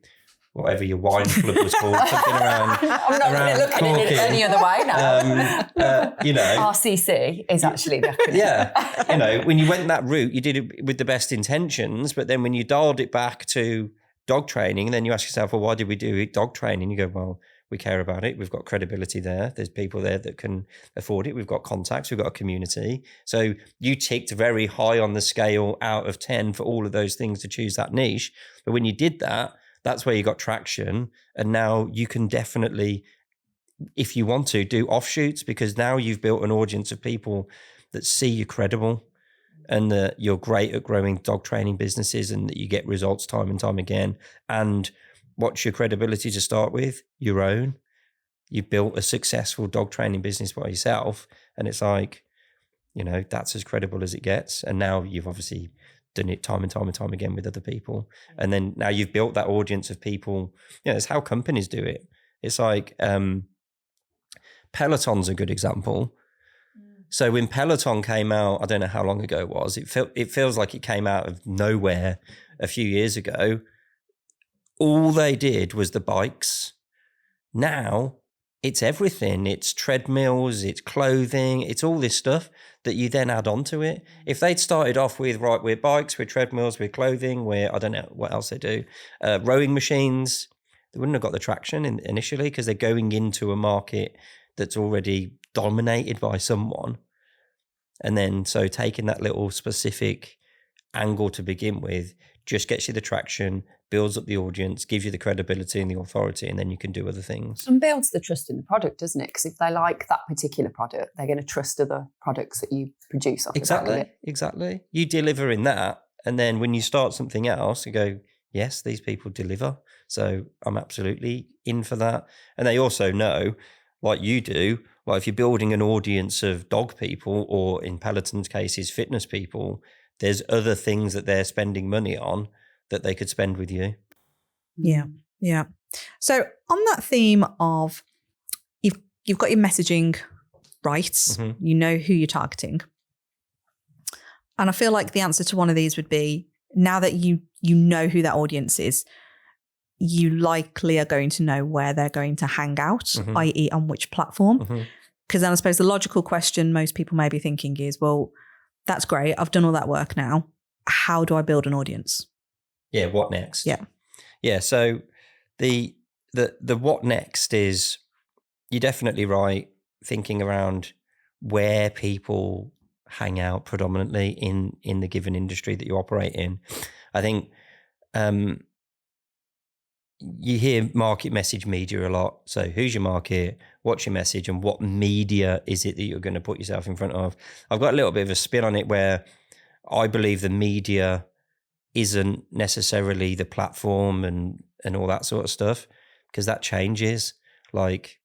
whatever your wine club was called, something around. I'm not going to look at it any other way now. RCC is actually the acronym. Yeah. When you went that route, you did it with the best intentions, but then when you dialed it back to dog training, then you ask yourself, well, why did we do dog training? You go, well, we care about it. We've got credibility there. There's people there that can afford it. We've got contacts. We've got a community. So you ticked very high on the scale out of 10 for all of those things to choose that niche. But when you did that, that's where you got traction. And now you can definitely, if you want to, do offshoots, because now you've built an audience of people that see you credible and that you're great at growing dog training businesses and that you get results time and time again. And what's your credibility to start with? Your own. You built a successful dog training business by yourself. And it's like, that's as credible as it gets. And now you've obviously done it time and time and time again with other people. And then now you've built that audience of people. It's how companies do it. It's like Peloton's a good example. So when Peloton came out, I don't know how long ago it was, it feels like it came out of nowhere a few years ago. All they did was the bikes. Now it's everything. It's treadmills, it's clothing, it's all this stuff that you then add on to it. If they'd started off with, right, we're bikes, we're treadmills, we're clothing, I don't know what else they do, rowing machines, they wouldn't have got the traction initially, because they're going into a market that's already dominated by someone. And then so taking that little specific angle to begin with just gets you the traction, builds up the audience, gives you the credibility and the authority, and then you can do other things. And builds the trust in the product, doesn't it? Because if they like that particular product, they're going to trust other products that you produce off the back of it. Exactly. You deliver in that, and then when you start something else, you go, yes, these people deliver. So I'm absolutely in for that. And they also know, like you do, like if you're building an audience of dog people, or in Peloton's cases, fitness people, there's other things that they're spending money on that they could spend with you. Yeah. Yeah. So on that theme of you've got your messaging right, you know who you're targeting. And I feel like the answer to one of these would be, now that you know who that audience is, you likely are going to know where they're going to hang out, i.e. on which platform. Because then I suppose the logical question most people may be thinking is, well, that's great. I've done all that work now. How do I build an audience? Yeah. What next? Yeah. Yeah. So the what next is, you're definitely right, thinking around where people hang out predominantly in the given industry that you operate in. I think you hear market message media a lot. So who's your market? What's your message? And what media is it that you're going to put yourself in front of? I've got a little bit of a spin on it, where I believe the media isn't necessarily the platform and all that sort of stuff, because that changes. Like,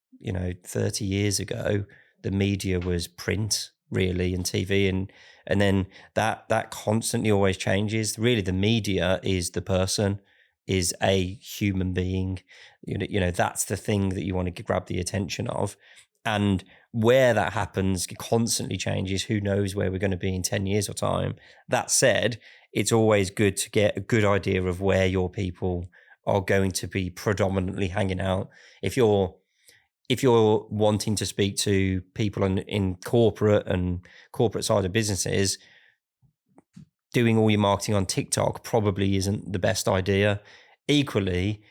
30 years ago, the media was print really and TV, and then that constantly always changes. Really, the media is the person, is a human being. That's the thing that you want to grab the attention of. And where that happens constantly changes. Who knows where we're going to be in 10 years or time. That said, it's always good to get a good idea of where your people are going to be predominantly hanging out. If you're wanting to speak to people in corporate and corporate side of businesses, doing all your marketing on TikTok probably isn't the best idea. Equally,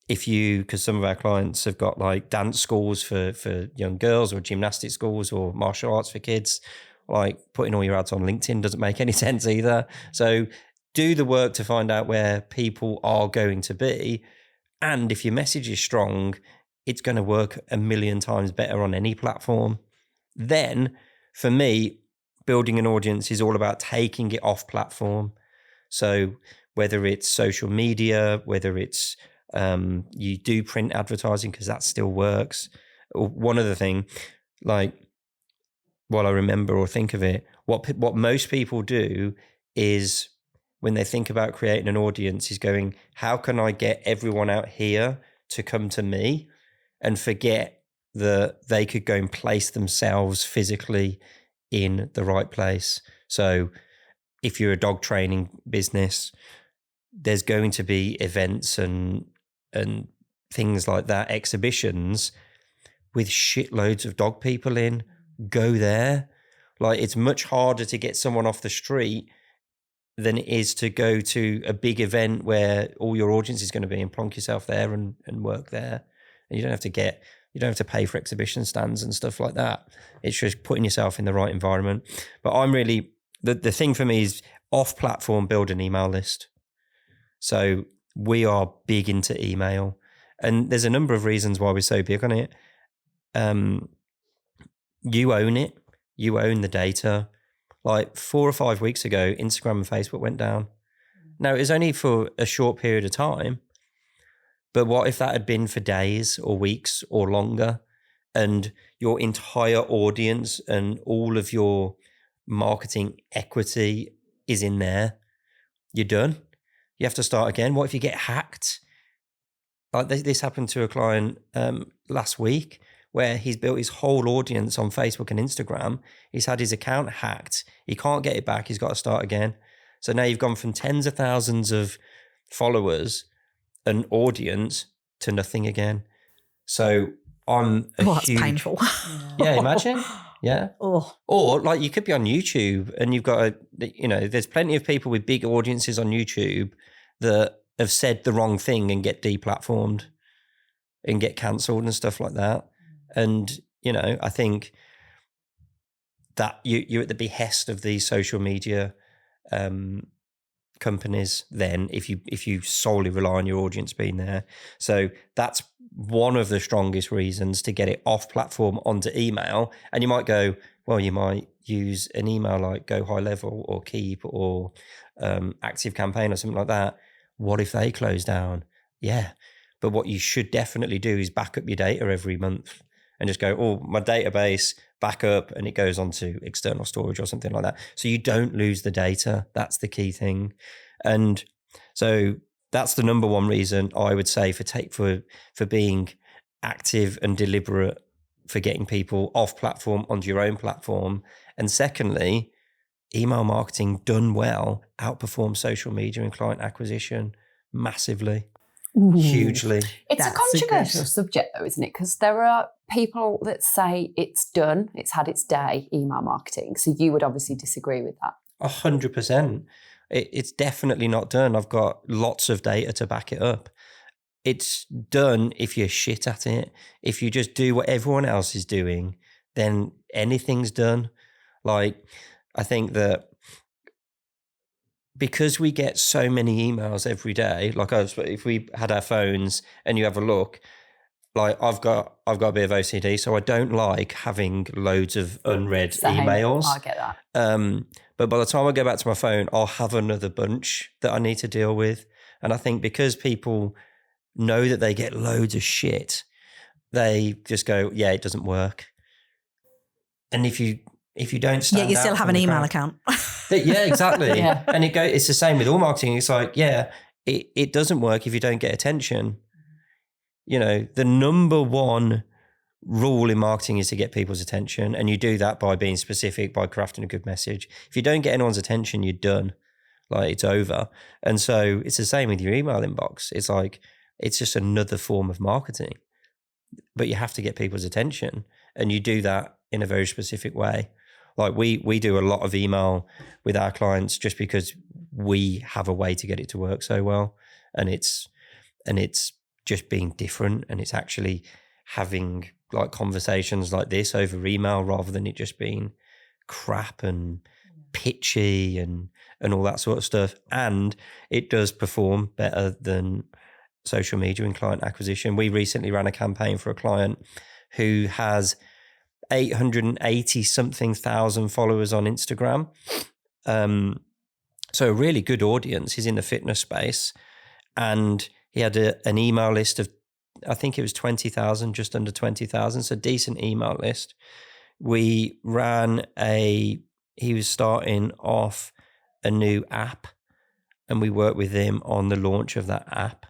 because some of our clients have got like dance schools for young girls or gymnastics schools or martial arts for kids, like putting all your ads on LinkedIn doesn't make any sense either. So do the work to find out where people are going to be. And if your message is strong, it's going to work a million times better on any platform. Then for me, building an audience is all about taking it off platform. So whether it's social media, whether it's you do print advertising, because that still works. One other thing, like while I remember or think of it, what most people do is when they think about creating an audience is going, how can I get everyone out here to come to me, and forget that they could go and place themselves physically in the right place. So if you're a dog training business, there's going to be events and things like that, exhibitions with shitloads of dog people in. Go there. Like, it's much harder to get someone off the street than it is to go to a big event where all your audience is going to be, and plonk yourself there and work there. And you don't have to pay for exhibition stands and stuff like that. It's just putting yourself in the right environment. But I'm really, the thing for me is off platform, build an email list. So we are big into email, and there's a number of reasons why we're so big on it. You own it. You own the data. Like 4 or 5 weeks ago, Instagram and Facebook went down. Now, it was only for a short period of time, but what if that had been for days or weeks or longer, and your entire audience and all of your marketing equity is in there? You're done. You have to start again. What if you get hacked? Like this happened to a client last week, where he's built his whole audience on Facebook and Instagram. He's had his account hacked. He can't get it back. He's got to start again. So now you've gone from tens of thousands of followers and audience to nothing again. So that's painful. Yeah, imagine. Yeah. Oh. Or like you could be on YouTube and you've got there's plenty of people with big audiences on YouTube that have said the wrong thing and get deplatformed and get cancelled and stuff like that. And, I think that you're at the behest of these social media companies then, if you solely rely on your audience being there. So that's one of the strongest reasons to get it off platform onto email. And you might go, well, you might use an email like Go High Level or Keep or Active Campaign or something like that. What if they close down? Yeah. But what you should definitely do is back up your data every month. And just go, oh, my database, back up, and it goes onto external storage or something like that. So you don't lose the data. That's the key thing. And so that's the number one reason I would say for being active and deliberate for getting people off platform onto your own platform. And secondly, email marketing done well outperforms social media and client acquisition massively. Ooh. Hugely. It's a controversial subject though, isn't it? Because there are people that say it's done, it's had its day, email marketing. So you would obviously disagree with that. 100%. It's definitely not done. I've got lots of data to back it up. It's done if you're shit at it. If you just do what everyone else is doing, then anything's done. Like, I think that because we get so many emails every day, like if we had our phones and you have a look, like I've got a bit of OCD, so I don't like having loads of unread emails. I get that. But by the time I go back to my phone, I'll have another bunch that I need to deal with. And I think because people know that they get loads of shit, they just go, yeah, it doesn't work. And if you don't stand out, you still have an email account. Yeah, exactly. Yeah. And it's the same with all marketing. It's like, yeah, it doesn't work if you don't get attention. The number one rule in marketing is to get people's attention. And you do that by being specific, by crafting a good message. If you don't get anyone's attention, you're done. like it's over. And so it's the same with your email inbox. It's like, it's just another form of marketing, but you have to get people's attention, and you do that in a very specific way. Like we do a lot of email with our clients just because we have a way to get it to work so well. And it's just being different, and it's actually having like conversations like this over email rather than it just being crap and pitchy and all that sort of stuff. And it does perform better than social media and client acquisition. We recently ran a campaign for a client who has 880 something thousand followers on Instagram. So a really good audience. He's in the fitness space, and he had an email list of, I think it was 20,000, just under 20,000. So decent email list. We ran he was starting off a new app, and we worked with him on the launch of that app.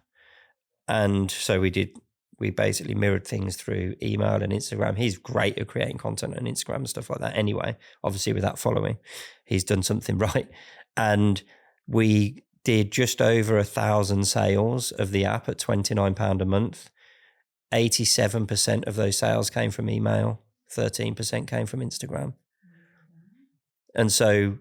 And so we basically mirrored things through email and Instagram. He's great at creating content on Instagram and stuff like that anyway, obviously with that following. He's done something right. And we did just over 1,000 sales of the app at £29 a month. 87% of those sales came from email, 13% came from Instagram. And so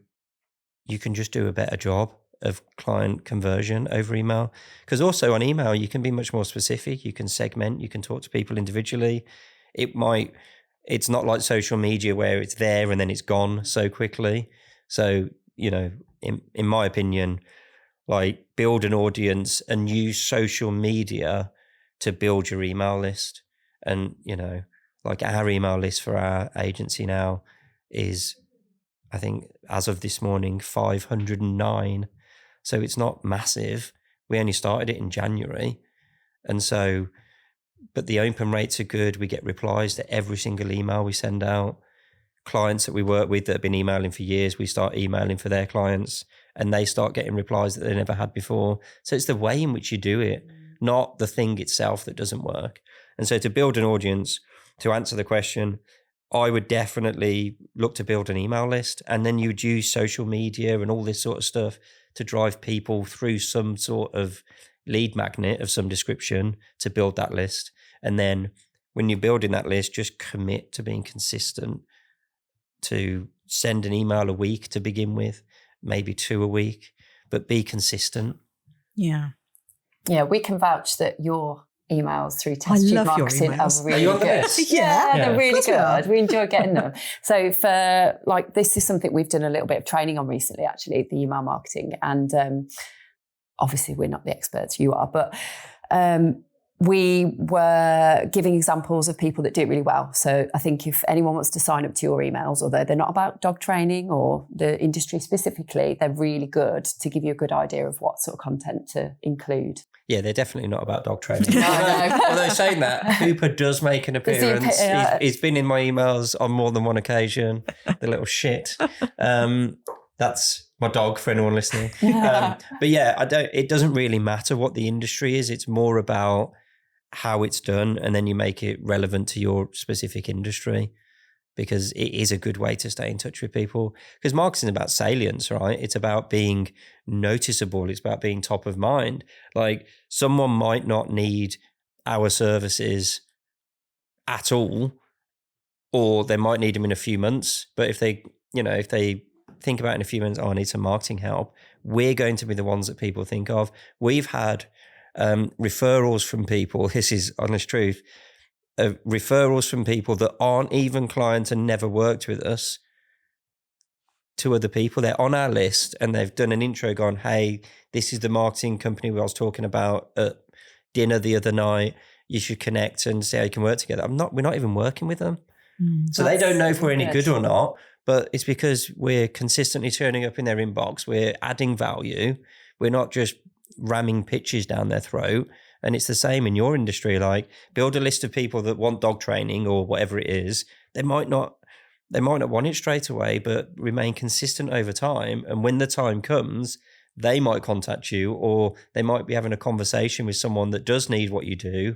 you can just do a better job of client conversion over email. Because also on email, you can be much more specific. You can segment, you can talk to people individually. It's not like social media where it's there and then it's gone so quickly. So, you know, in my opinion, like build an audience and use social media to build your email list. And, you know, like our email list for our agency now is, I think as of this morning, 509. So it's not massive. We only started it in January. And so, but the open rates are good. We get replies to every single email we send out. Clients that we work with that have been emailing for years, we start emailing for their clients, and they start getting replies that they never had before. So it's the way in which you do it, not the thing itself that doesn't work. And so to build an audience, to answer the question, I would definitely look to build an email list, and then you'd use social media and all this sort of stuff to drive people through some sort of lead magnet of some description to build that list. And then when you're building that list, just commit to being consistent, to send an email a week to begin with, maybe 2 a week, but be consistent. Yeah. Yeah, we can vouch that your emails through test tube marketing are really good. Yeah, they're really good. We We enjoy getting them. So for like, this is something we've done a little bit of training on recently, actually, the email marketing. And obviously we're not the experts, you are, but we were giving examples of people that do it really well. So I think if anyone wants to sign up to your emails, although they're not about dog training or the industry specifically, they're really good to give you a good idea of what sort of content to include. Yeah, they're definitely not about dog training. No. Although saying that, Hooper does make an appearance. He's been in my emails on more than one occasion. The little shit. That's my dog for anyone listening. But yeah, it doesn't really matter what the industry is. It's more about how it's done, and then you make it relevant to your specific industry, because it is a good way to stay in touch with people. Because marketing is about salience, right? It's about being noticeable. It's about being top of mind. Like, someone might not need our services at all, or they might need them in a few months. But if they think about in a few months, I need some marketing help, we're going to be the ones that people think of. We've had referrals from people, this is honest truth, referrals from people that aren't even clients and never worked with us to other people. They're on our list and they've done an intro, gone, hey, this is the marketing company I was talking about at dinner the other night. You should connect and see how you can work together. We're not even working with them. So they don't know if we're any good or not, but it's because we're consistently turning up in their inbox. We're adding value. We're not just ramming pitches down their throat. And it's the same in your industry. Like, build a list of people that want dog training or whatever it is. They might not want it straight away, but remain consistent over time. And when the time comes, they might contact you, or they might be having a conversation with someone that does need what you do,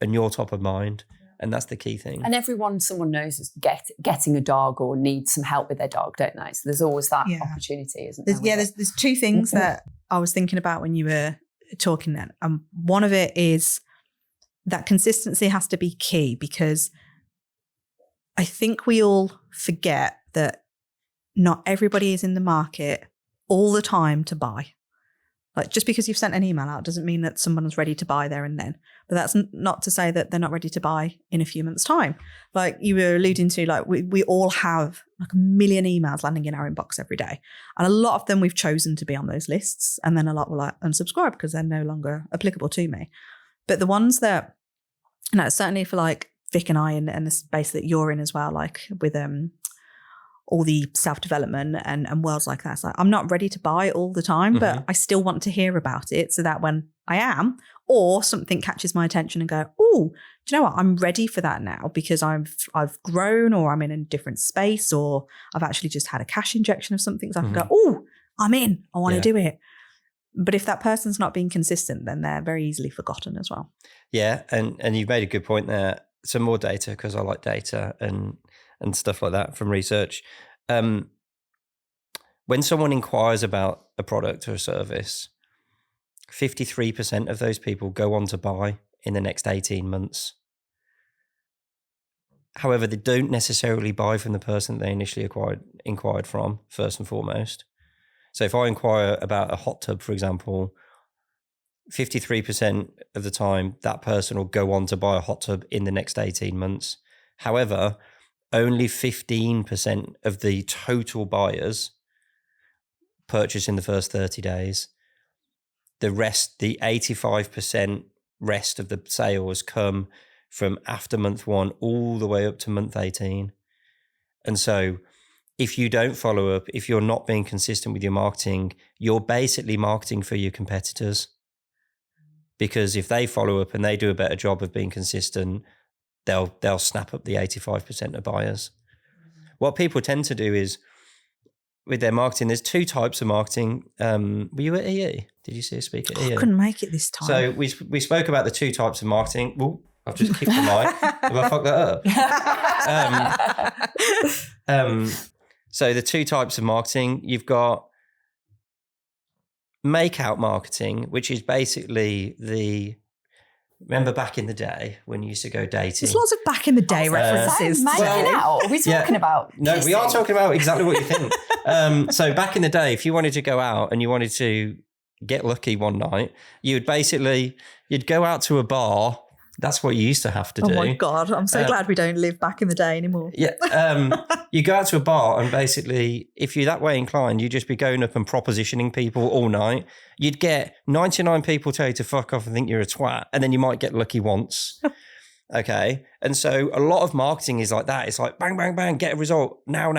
and you're top of mind. And that's the key thing. And someone knows is getting a dog or needs some help with their dog, don't they? So there's always that opportunity, isn't there? There's two things that I was thinking about when you were talking then. One of it is that consistency has to be key, because I think we all forget that not everybody is in the market all the time to buy. Like, just because you've sent an email out doesn't mean that someone's ready to buy there and then. But that's not to say that they're not ready to buy in a few months' time. Like you were alluding to, like we all have like a million emails landing in our inbox every day. And a lot of them we've chosen to be on those lists. And then a lot will like unsubscribe because they're no longer applicable to me. But the ones that, certainly for like Vic and I and the space that you're in as well, like with all the self-development and worlds like that. So I'm not ready to buy all the time, but I still want to hear about it so that when I am, or something catches my attention and go, oh, do you know what? I'm ready for that now because I've grown, or I'm in a different space, or I've actually just had a cash injection of something. So I can go, oh, I'm in. I want to do it. But if that person's not being consistent, then they're very easily forgotten as well. Yeah. And you've made a good point there. Some more data, because I like data and stuff like that from research. When someone inquires about a product or a service, 53% of those people go on to buy in the next 18 months. However, they don't necessarily buy from the person they initially inquired from, first and foremost. So if I inquire about a hot tub, for example, 53% of the time that person will go on to buy a hot tub in the next 18 months. However, only 15% of the total buyers purchase in the first 30 days. The rest, the 85% rest of the sales come from after month 1 all the way up to month 18. And so if you don't follow up, if you're not being consistent with your marketing, you're basically marketing for your competitors. Because if they follow up and they do a better job of being consistent, they'll snap up the 85% of buyers. What people tend to do is, with their marketing, there's 2 types of marketing. Were you at EE? Did you see a speak at EE? I couldn't make it this time. So we spoke about the 2 types of marketing. Well, I've just kicked the mic. Have I fucked that up? So the 2 types of marketing, you've got make-out marketing, which is basically remember back in the day when you used to go dating? There's lots of back in the day references. Making out? Are we talking about No, kissing? we are talking about exactly what you think. So back in the day, if you wanted to go out and you wanted to get lucky one night, you'd go out to a bar. That's what you used to have to do. Oh my God, I'm so glad we don't live back in the day anymore. Yeah. You go out to a bar and basically, if you're that way inclined, you'd just be going up and propositioning people all night. You'd get 99 people tell you to fuck off and think you're a twat, and then you might get lucky once. Okay. And so a lot of marketing is like that. It's like bang, bang, bang, get a result now.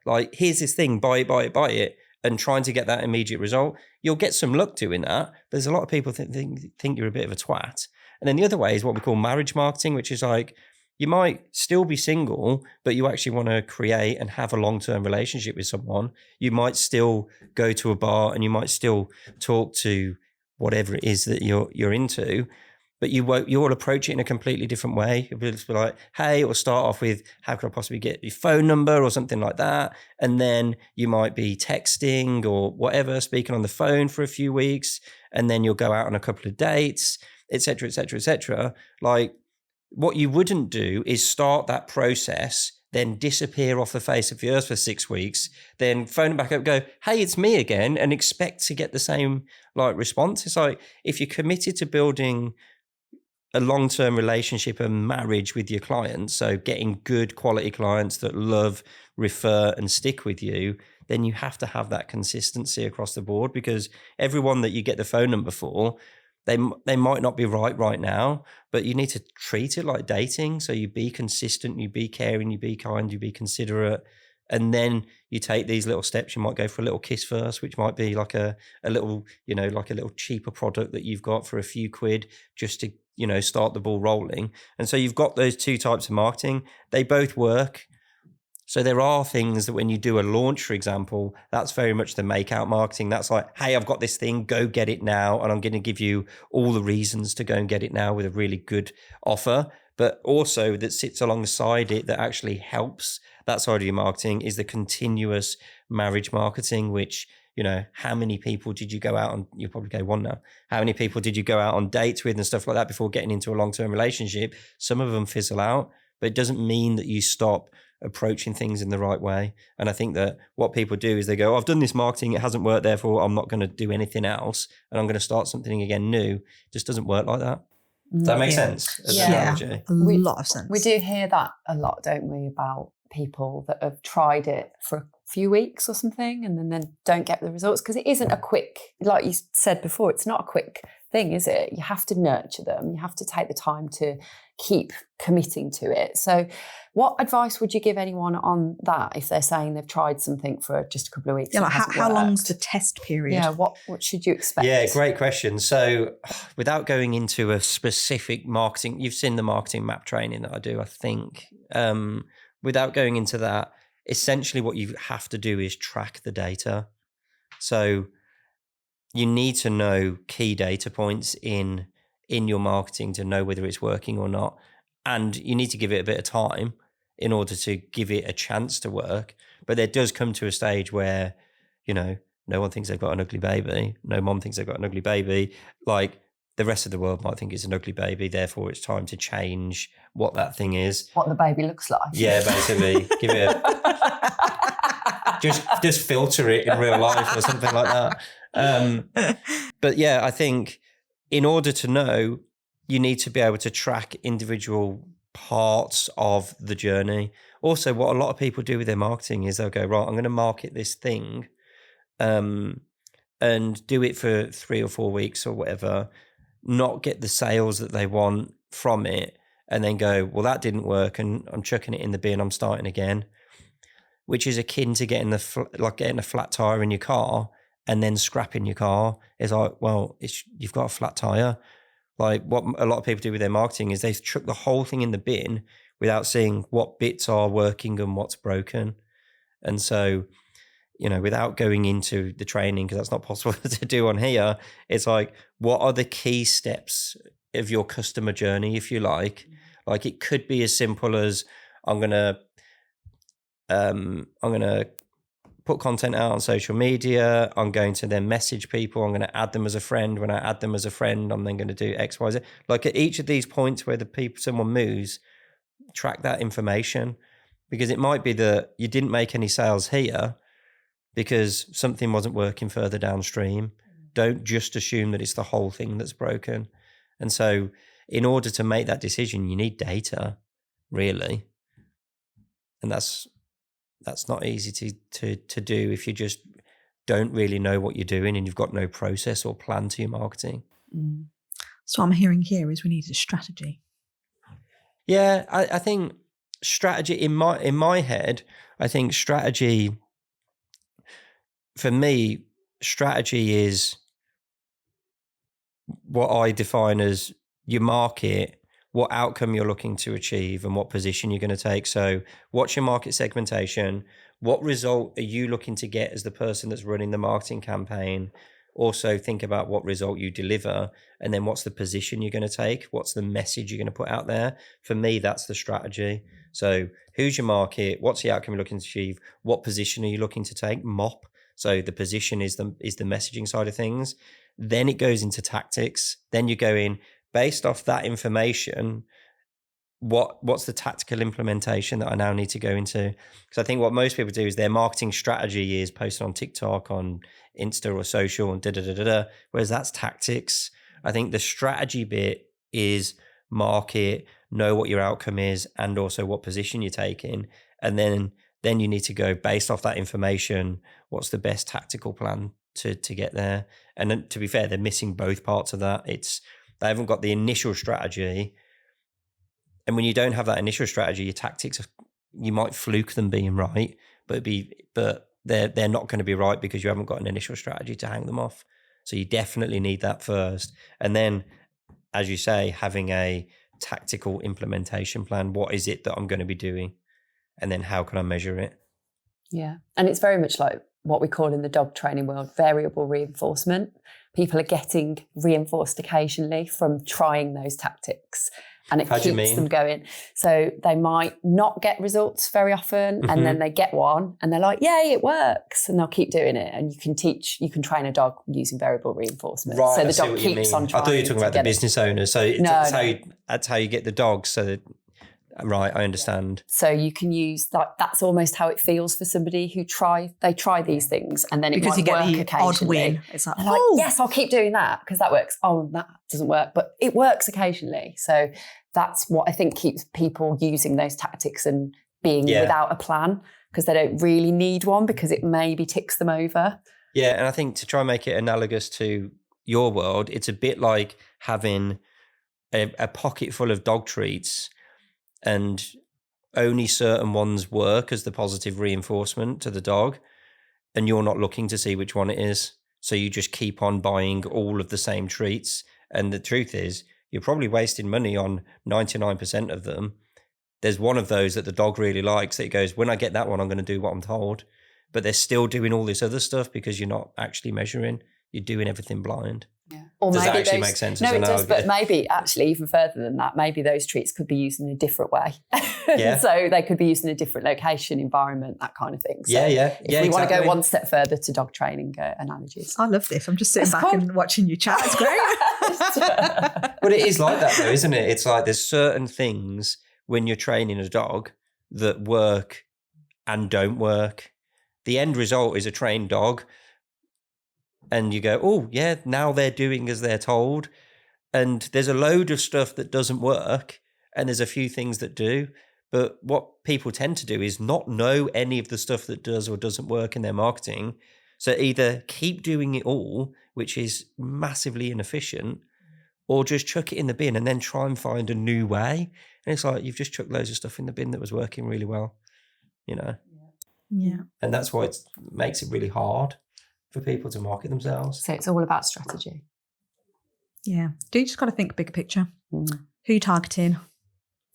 Like, here's this thing, buy it. And trying to get that immediate result. You'll get some luck doing that. But there's a lot of people think you're a bit of a twat. And then the other way is what we call marriage marketing, which is like, you might still be single, but you actually want to create and have a long-term relationship with someone. You might still go to a bar and you might still talk to whatever it is that you're into, but you'll approach it in a completely different way. You'll be like, hey, it will start off with, how can I possibly get your phone number or something like that? And then you might be texting or whatever, speaking on the phone for a few weeks. And then you'll go out on a couple of dates, etc., etc., etc. Like, what you wouldn't do is start that process, then disappear off the face of the earth for 6 weeks, then phone back up, go, hey, it's me again, and expect to get the same like response. It's like, if you're committed to building a long-term relationship and marriage with your clients, so getting good quality clients that love, refer, and stick with you, then you have to have that consistency across the board, because everyone that you get the phone number for, they might not be right now, but you need to treat it like dating. So you be consistent, you be caring, you be kind, you be considerate, and then you take these little steps. You might go for a little kiss first, which might be like a little, like a little cheaper product that you've got for a few quid just to, start the ball rolling. And so you've got those 2 types of marketing. They both work. So there are things that when you do a launch, for example, that's very much the make-out marketing. That's like, hey, I've got this thing, go get it now. And I'm going to give you all the reasons to go and get it now with a really good offer. but also that sits alongside it that actually helps that side of your marketing is the continuous marriage marketing, which, you know, how many people did you go out on? You'll probably go one now. How many people did you go out on dates with and stuff like that before getting into a long-term relationship? Some of them fizzle out, but it doesn't mean that you stop approaching things in the right way. And I think that what people do is they go, I've done this marketing, it hasn't worked, therefore I'm not going to do anything else and I'm going to start something again new. It just doesn't work like that. Does that make sense? Yeah, a lot of sense. We do hear that a lot, don't we, about people that have tried it for a few weeks or something and then don't get the results, because it isn't a quick, like you said before, it's not a quick thing, is it? You have to nurture them. You have to take the time to keep committing to it. So what advice would you give anyone on that if they're saying they've tried something for just a couple of weeks? Yeah, like how long's the test period? Yeah, what should you expect? Yeah, great question. So without going into a specific marketing, you've seen the marketing map training that I do, I think. Without going into that, essentially what you have to do is track the data. So you need to know key data points in your marketing to know whether it's working or not. And you need to give it a bit of time in order to give it a chance to work. But there does come to a stage where, you know, no one thinks they've got an ugly baby. No mom thinks they've got an ugly baby. Like the rest of the world might think it's an ugly baby. Therefore, it's time to change what that thing is. What the baby looks like. Yeah, basically. Give it just filter it in real life or something like that. But yeah, I think in order to know, you need to be able to track individual parts of the journey. Also, what a lot of people do with their marketing is they'll go, right, I'm going to market this thing and do it for 3 or 4 weeks or whatever, not get the sales that they want from it, and then go, well, that didn't work and I'm chucking it in the bin, I'm starting again, which is akin to getting getting a flat tire in your car and then scrapping your car. It's like, well, you've got a flat tire. Like what a lot of people do with their marketing is they chuck the whole thing in the bin without seeing what bits are working and what's broken. And so, you know, without going into the training, because that's not possible to do on here, it's like, what are the key steps of your customer journey, if you like? Like it could be as simple as I'm gonna put content out on social media. I'm going to then message people. I'm going to add them as a friend. When I add them as a friend, I'm then going to do X, Y, Z. Like at each of these points where someone moves, track that information, because it might be that you didn't make any sales here because something wasn't working further downstream. Don't just assume that it's the whole thing that's broken. And so in order to make that decision, you need data, really. And that's not easy to do if you just don't really know what you're doing and you've got no process or plan to your marketing. So what I'm hearing here is we need a strategy. Yeah, I think strategy in my head, I think strategy, for me, strategy is what I define as your market, what outcome you're looking to achieve and what position you're going to take. So what's your market segmentation? What result are you looking to get as the person that's running the marketing campaign? Also think about what result you deliver, and then what's the position you're going to take? What's the message you're going to put out there? For me, that's the strategy. So who's your market? What's the outcome you're looking to achieve? What position are you looking to take? MOP. So the position is the messaging side of things. Then it goes into tactics. Then you go in, based off that information, what's the tactical implementation that I now need to go into? Because I think what most people do is their marketing strategy is posted on TikTok, on Insta or social and da-da-da-da-da, whereas that's tactics. I think the strategy bit is market, know what your outcome is and also what position you're taking. And then you need to go based off that information, what's the best tactical plan to get there? And then, to be fair, they're missing both parts of that. They haven't got the initial strategy. And when you don't have that initial strategy, your tactics, you might fluke them being right, but they're not going to be right because you haven't got an initial strategy to hang them off. So you definitely need that first. And then, as you say, having a tactical implementation plan. What is it that I'm going to be doing? And then how can I measure it? Yeah. And it's very much like what we call in the dog training world, variable reinforcement. People are getting reinforced occasionally from trying those tactics. and it How do you keeps mean? them going. So they might not get results very often, and then they get one and they're like, yay, it works. And they'll keep doing it. And you can train a dog using variable reinforcement. Right, So I the see dog what you keeps mean. on trying. I thought you were talking about the get it. business owner. So that's how you get the dogs. So that, right, I understand. So you can use that's almost how it feels for somebody who try these things, and then it Because might you get work the occasionally. odd win. It's like, They're like, yes, I'll keep doing that because that works. Oh, that doesn't work, but it works occasionally. So that's what I think keeps people using those tactics and being without a plan, because they don't really need one, because it maybe ticks them over. Yeah, and I think to try and make it analogous to your world, it's a bit like having a pocket full of dog treats, and only certain ones work as the positive reinforcement to the dog, and you're not looking to see which one it is. So you just keep on buying all of the same treats. And the truth is, you're probably wasting money on 99% of them. There's one of those that the dog really likes that goes, when I get that one, I'm going to do what I'm told. But they're still doing all this other stuff because you're not actually measuring. You're doing everything blind. Yeah. Or does maybe that actually make sense? No, it does, but maybe actually even further than that, maybe those treats could be used in a different way. Yeah. So they could be used in a different location, environment, that kind of thing. So if we want to go one step further to dog training analogies. I love this. I'm just sitting back and watching you chat. It's great. But it is like that though, isn't it? It's like there's certain things when you're training a dog that work and don't work. The end result is a trained dog. And you go, oh, yeah, now they're doing as they're told. And there's a load of stuff that doesn't work, and there's a few things that do. But what people tend to do is not know any of the stuff that does or doesn't work in their marketing. So either keep doing it all, which is massively inefficient, or just chuck it in the bin and then try and find a new way. And it's like, you've just chucked loads of stuff in the bin that was working really well, you know? Yeah. And that's why it makes it really hard for people to market themselves. So it's all about strategy. Yeah. Do you just got to think bigger picture? Who you targeting?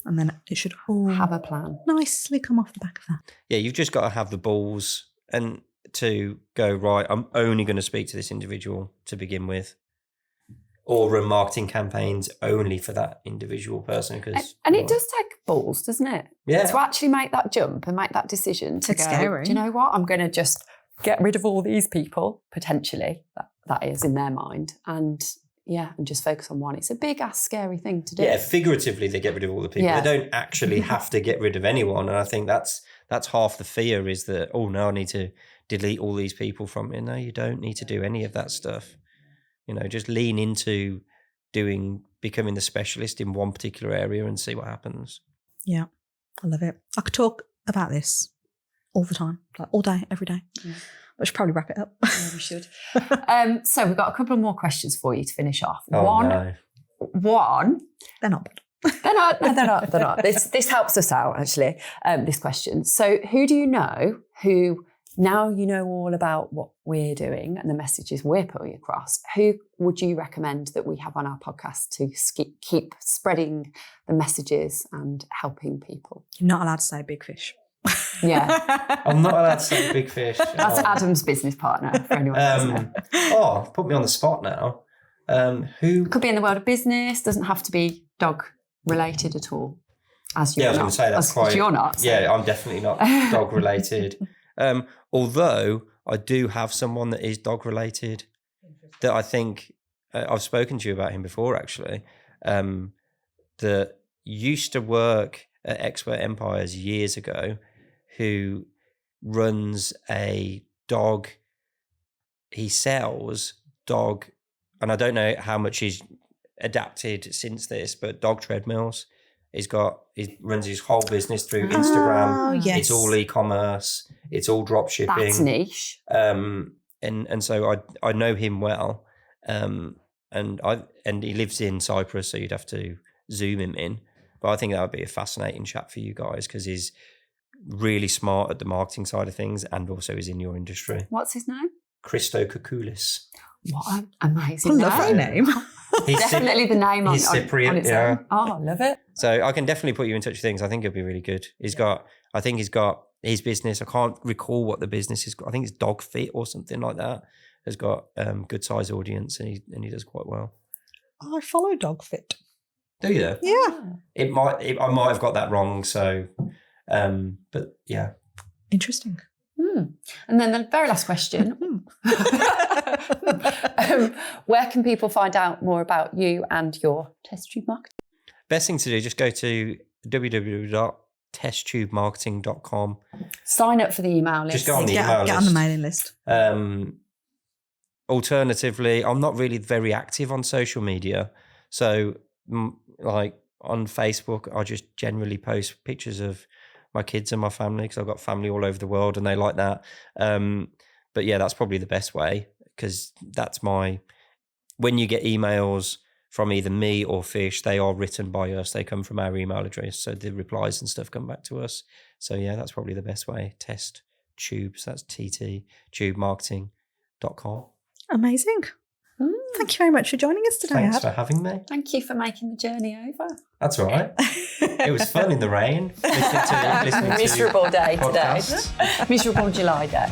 And then it should all have a plan. Nicely come off the back of that. Yeah, you've just got to have the balls and to go, right, I'm only going to speak to this individual to begin with. Or run marketing campaigns only for that individual person. And it does take balls, doesn't it? Yeah. To actually make that jump and make that decision to It's go, scary. do you know what? I'm going to just get rid of all these people, potentially, that is in their mind. And just focus on one. It's a big ass scary thing to do. Yeah, figuratively they get rid of all the people. Yeah. They don't actually have to get rid of anyone. And I think that's half the fear is that, oh no, I need to delete all these people from it. No, you don't need to do any of that stuff. You know, just lean into becoming the specialist in one particular area and see what happens. Yeah, I love it. I could talk about this all the time, like all day, every day. Yeah. I should probably wrap it up. Yeah, we should. So we've got a couple of more questions for you to finish off. One. They're not bad. They're not. This helps us out, actually, this question. So who do you know who, now you know all about what we're doing and the messages we're putting across, who would you recommend that we have on our podcast to keep spreading the messages and helping people? You're not allowed to say big fish. Yeah. I'm not allowed to say big fish. That's Adam's business partner, for anyone who doesn't know. Put me on the spot now. Who could be in the world of business, doesn't have to be dog related at all. As you're I was going to say that's quite. You're not. So. Yeah, I'm definitely not dog related. Although I do have someone that is dog related that I think I've spoken to you about him before, actually, that used to work at Expert Empires years ago, who runs a dog. He sells dog, and I don't know how much he's adapted since this, but dog treadmills. He runs his whole business through Instagram. Oh, yes. It's all e-commerce. It's all drop shipping. That's niche. And so I know him well. And he lives in Cyprus, so you'd have to Zoom him in. But I think that would be a fascinating chat for you guys because he's really smart at the marketing side of things and also is in your industry. What's his name? Christo Koukoulis. What an amazing I love that name. He's definitely the name he's on Cypriot, its yeah. own. Oh, I love it. So I can definitely put you in touch with things. I think it'll be really good. He's got his business. I can't recall what the business is. I think it's Dog Fit or something like that. Has got good size audience and he does quite well. I follow Dog Fit. Do you? Yeah. I might have got that wrong. So, but yeah. Interesting. And then the very last question. Where can people find out more about you and your test tube marketing? Best thing to do, just go to www.testtubemarketing.com. Sign up for the email list. Just go on the email list. Get on the mailing list. Alternatively, I'm not really very active on social media. So, like on Facebook, I just generally post pictures of my kids and my family because I've got family all over the world and they like that. But yeah, that's probably the best way because that's when you get emails from either me or Fish, they are written by us. They come from our email address. So the replies and stuff come back to us. So yeah, that's probably the best way. Test tubes. That's tubemarketing.com. Amazing. Thank you very much for joining us today. Thanks for having me. Thank you for making the journey over. That's all right. It was fun in the rain. Listening to Miserable day podcasts. today. Miserable July day.